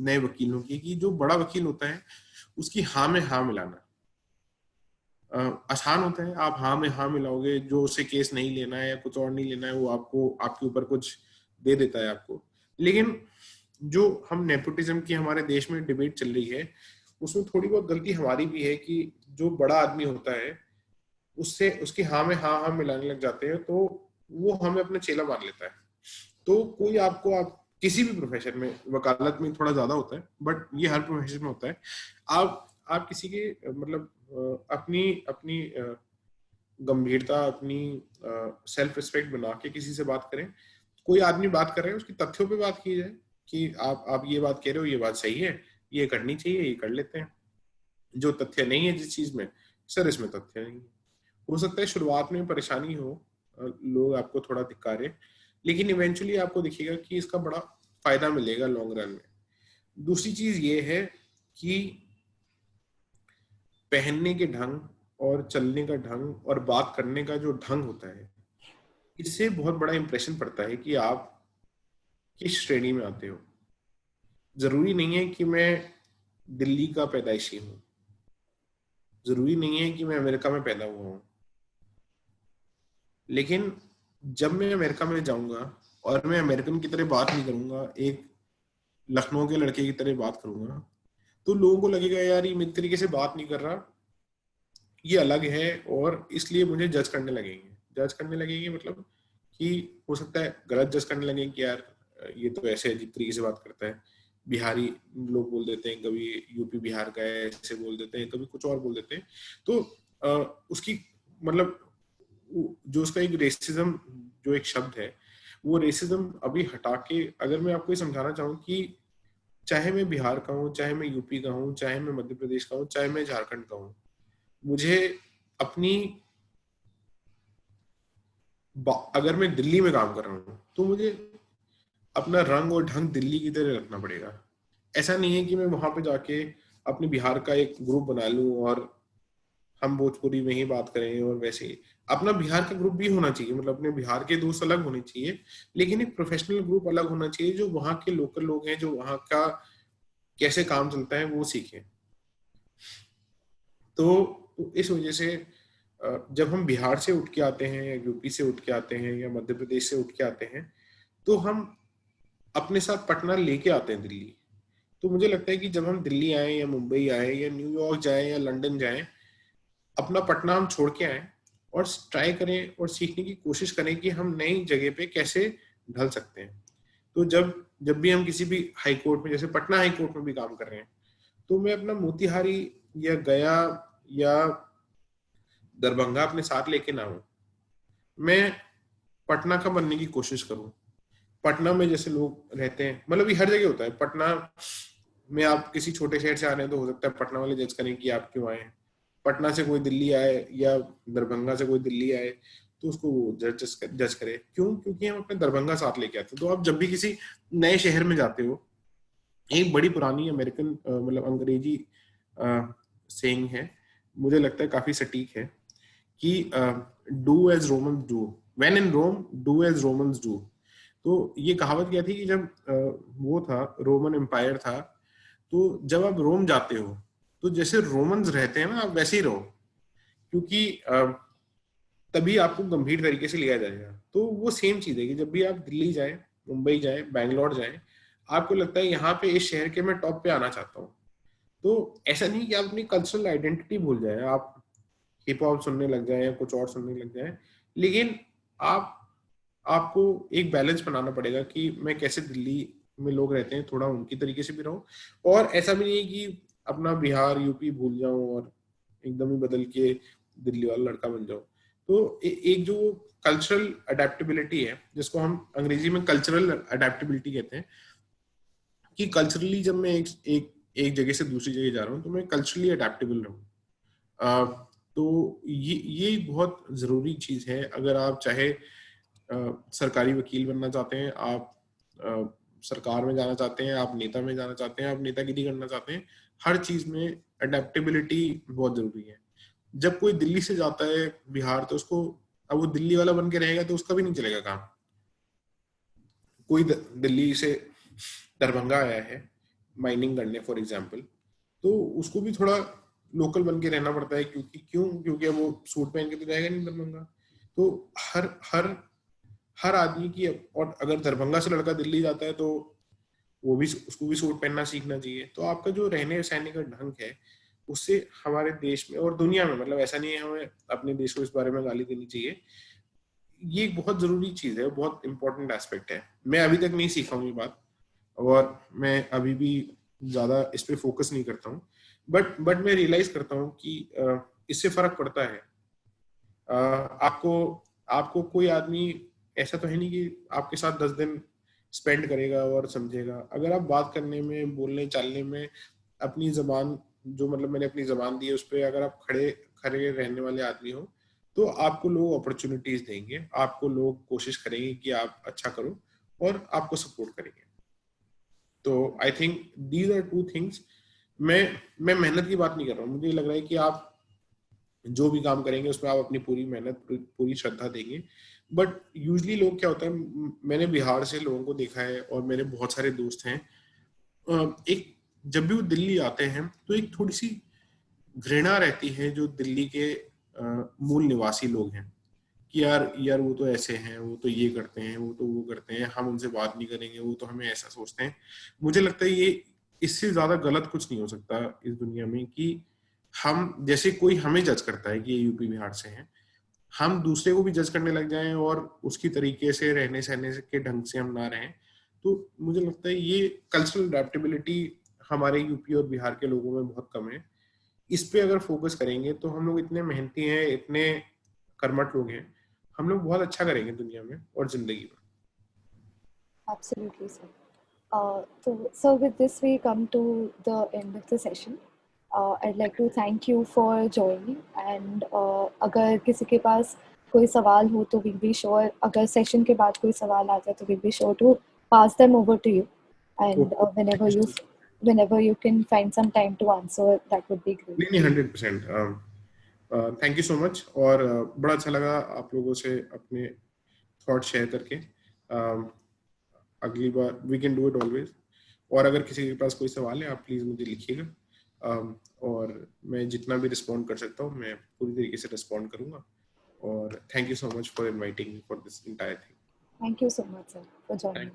नए वकीलों की, कि जो बड़ा वकील होता है उसकी हाँ में हाँ मिलाना आसान होता है। आप हाँ में हाँ मिलाओगे, जो उसे केस नहीं लेना है या कुछ और नहीं लेना है, वो आपको आपके ऊपर कुछ दे देता है आपको। लेकिन जो हम नेपोटिज्म की हमारे देश में डिबेट चल रही है, उसमें थोड़ी बहुत गलती हमारी भी है कि जो बड़ा आदमी होता है उससे उसकी हाँ में हाँ हाँ मिलाने लग जाते हैं, तो वो हमें अपना चेला मान लेता है। तो कोई आपको, आप किसी भी प्रोफेशन में, वकालत में थोड़ा ज्यादा होता है बट ये हर प्रोफेशन में होता है, आप किसी के मतलब अपनी अपनी गंभीरता, अपनी सेल्फ रिस्पेक्ट बना के किसी से बात करें। कोई आदमी बात कर रहे हैं, उसकी तथ्यों पे बात की जाए कि आप ये बात कह रहे हो, ये बात सही है, ये करनी चाहिए, ये कर लेते हैं। जो तथ्य नहीं है जिस चीज में, सर इसमें तथ्य नहीं है। हो सकता है शुरुआत में परेशानी हो, लोग आपको थोड़ा धिक्कारे, लेकिन इवेंचुअली आपको दिखेगा कि इसका बड़ा फायदा मिलेगा लॉन्ग रन में। दूसरी चीज ये है कि पहनने के ढंग और चलने का ढंग और बात करने का जो ढंग होता है, इससे बहुत बड़ा इंप्रेशन पड़ता है कि आप किस श्रेणी में आते हो। जरूरी नहीं है कि मैं दिल्ली का पैदाइशी हूँ, जरूरी नहीं है कि मैं अमेरिका में पैदा हुआ हूँ, लेकिन जब मैं अमेरिका में जाऊंगा और मैं अमेरिकन की तरह बात नहीं करूंगा, एक लखनऊ के लड़के की तरह बात करूंगा, तो लोगों को लगेगा यार ये मेरे तरीके से बात नहीं कर रहा, ये अलग है, और इसलिए मुझे जज करने लगेंगे मतलब कि हो सकता है गलत जज करने लगे कि यार ये तो ऐसे अजीब तरीके से बात करता है, बिहारी लोग बोल देते हैं, कभी यूपी बिहार का है ऐसे बोल देते हैं, कभी कुछ और बोल देते हैं। तो उसकी मतलब जो उसका एक रेसिज्म जो एक शब्द है, वो रेसिज्म अभी हटा के अगर मैं आपको ये समझाना चाहूँ कि चाहे मैं बिहार का हूँ, चाहे मैं यूपी का हूँ, चाहे मैं मध्य प्रदेश का हूँ, चाहे मैं झारखंड का हूँ, मुझे अपनी अगर मैं दिल्ली में काम कर रहा हूँ तो मुझे अपना रंग और ढंग दिल्ली की तरह रखना पड़ेगा। ऐसा नहीं है कि मैं वहां पे जाके अपने बिहार का एक ग्रुप बना लूं और हम भोजपुरी में ही बात करें, और वैसे ही अपना बिहार का ग्रुप भी होना चाहिए, मतलब अपने बिहार के दोस्त अलग होने चाहिए, लेकिन एक प्रोफेशनल ग्रुप अलग होना चाहिए जो वहाँ के लोकल लोग हैं, जो वहाँ का कैसे काम चलता है वो सीखें। तो इस वजह से जब हम बिहार से उठ के आते हैं या यूपी से उठ के आते हैं या मध्य प्रदेश से उठ के आते हैं, तो हम अपने साथ पटना लेके आते हैं दिल्ली। तो मुझे लगता है कि जब हम दिल्ली आए या मुंबई आए या न्यूयॉर्क जाए या लंदन जाए, अपना पटना हम छोड़ के आए और ट्राई करें और सीखने की कोशिश करें कि हम नई जगह पे कैसे ढल सकते हैं। तो जब जब भी हम किसी भी हाई कोर्ट में, जैसे पटना हाई कोर्ट में भी काम कर रहे हैं, तो मैं अपना मोतिहारी या गया या दरभंगा अपने साथ लेके ना हूं, मैं पटना का बनने की कोशिश करूं। पटना में जैसे लोग रहते हैं, मतलब ये हर जगह होता है। पटना में आप किसी छोटे शहर से आ रहे हैं तो हो सकता है पटना वाले जज करें कि आप क्यों आए। पटना से कोई दिल्ली आए या दरभंगा से कोई दिल्ली आए तो उसको जज करे। क्यों? क्योंकि हम अपने दरभंगा साथ लेके आते हैं। तो आप जब भी किसी नए शहर में जाते हो, एक बड़ी पुरानी अमेरिकन मतलब अंग्रेजी सेइंग है, मुझे लगता है काफी सटीक है, कि do as Romans do, when in Rome do as Romans do. तो ये कहावत क्या थी कि जब वो था, रोमन एम्पायर था, तो जब आप रोम जाते हो तो जैसे रोमन्स रहते हैं ना, आप वैसे ही रहो, क्योंकि तभी आपको गंभीर तरीके से लिया जाएगा। तो वो सेम चीज है कि जब भी आप दिल्ली जाए, मुंबई जाए, बैंगलोर जाए, आपको लगता है यहाँ पे इस शहर के मैं टॉप पे आना चाहता हूँ, तो ऐसा नहीं कि आप अपनी कल्चरल आइडेंटिटी भूल जाए, आप हिप हॉप सुनने लग जाए या कुछ और सुनने लग जाए, लेकिन आप आपको एक बैलेंस बनाना पड़ेगा कि मैं कैसे दिल्ली में लोग रहते हैं थोड़ा उनकी तरीके से भी रहूं, और ऐसा भी नहीं है कि अपना बिहार यूपी भूल जाऊं और एकदम ही बदल के दिल्ली वाला लड़का बन जाऊं। तो एक जो कल्चरल अडेप्टेबिलिटी है, जिसको हम अंग्रेजी में कल्चरल अडेप्टेबिलिटी कहते हैं, कि कल्चरली जब मैं एक जगह से दूसरी जगह जा रहा हूँ तो मैं कल्चरली अडेप्टेबल रहूँ। तो ये बहुत जरूरी चीज है। अगर आप चाहे सरकारी वकील बनना चाहते हैं, आप सरकार में जाना चाहते हैं, आप नेता में जाना चाहते हैं, आप नेतागिरी करना चाहते हैं, हर चीज में अडेप्टेबिलिटी बहुत जरूरी है। जब कोई दिल्ली से जाता है बिहार, तो उसको, अब वो दिल्ली वाला बन के रहेगा तो उसका भी नहीं चलेगा काम। कोई दिल्ली से दरभंगा आया है माइनिंग करने फॉर एग्जांपल, तो उसको भी थोड़ा लोकल बन के रहना पड़ता है, क्योंकि अब वो सूट पहन के तो जाएगा नहीं दरभंगा। तो हर हर हर आदमी की, और अगर दरभंगा से लड़का दिल्ली जाता है तो वो भी, उसको भी सूट पहनना सीखना चाहिए। तो आपका जो रहने सहने का ढंग है, उससे हमारे देश में और दुनिया में, मतलब ऐसा नहीं है हमें अपने देश को इस बारे में गाली देनी चाहिए, ये एक बहुत जरूरी चीज है, बहुत इंपॉर्टेंट एस्पेक्ट है। मैं अभी तक नहीं सीखा हूँ ये बात, और मैं अभी भी ज्यादा इस पे फोकस नहीं करता हूँ, बट मैं रियलाइज करता हूँ कि इससे फर्क पड़ता है। आपको आपको कोई आदमी ऐसा तो है नहीं कि आपके साथ 10 दिन स्पेंड करेगा और समझेगा। अगर आप बात करने में, बोलने चालने में अपनी जबान, जो मतलब मैंने अपनी जबान दी है, उस पर अगर आप खड़े खड़े रहने वाले आदमी हो, तो आपको लोग अपॉर्चुनिटीज देंगे, आपको लोग कोशिश करेंगे कि आप अच्छा करो और आपको सपोर्ट करेंगे। तो I think these are two things. मैं मेहनत की बात नहीं कर रहा हूँ, मुझे लग रहा है कि आप जो भी काम करेंगे उसमें आप अपनी पूरी मेहनत, पूरी श्रद्धा देंगे। बट यूजली लोग क्या होता है, मैंने बिहार से लोगों को देखा है और मेरे बहुत सारे दोस्त हैं, एक जब भी वो दिल्ली आते हैं तो एक थोड़ी सी घृणा रहती है जो दिल्ली के मूल निवासी लोग हैं, कि यार वो तो ऐसे हैं, वो तो ये करते हैं, वो तो वो करते हैं, हम उनसे बात नहीं करेंगे, वो तो हमें ऐसा सोचते हैं। मुझे लगता है ये, इससे ज्यादा गलत कुछ नहीं हो सकता इस दुनिया में, कि हम, जैसे कोई हमें जज करता है कि ये यूपी बिहार से हैं, हम दूसरे को भी जज करने लग जाएं और उसकी तरीके से रहने सहने के ढंग से हम ना रहें, तो मुझे लगता है ये कल्चरल अडेप्टेबिलिटी हमारे यूपी और बिहार के लोगों में बहुत कम है। इस पे अगर फोकस करेंगे तो हम लोग इतने मेहनती हैं, इतने कर्मठ लोग हैं, हम लोग बहुत अच्छा करेंगे दुनिया में और जिंदगी में। Absolutely, sir. So with this, we come to the end of the session. I'd like to thank you for joining. And अगर किसी के पास कोई सवाल हो तो we'll be sure, अगर सेशन के बाद कोई सवाल आ जाए तो we'll be sure to pass them over to you. And whenever you can find some time to answer, that would be great. नहीं 100%। Thank you so much. और बड़ा अच्छा लगा आप लोगों से अपने थॉट शेयर करके। अगली बार we can do it always. और अगर किसी के पास कोई सवाल है आप प्लीज मुझे लिखिएगा, और मैं जितना भी रिस्पॉन्ड कर सकता हूँ मैं पूरी तरीके से रिस्पॉन्ड करूंगा। और thank you so much for inviting me for this entire thing. Thank you so much, sir, for joining.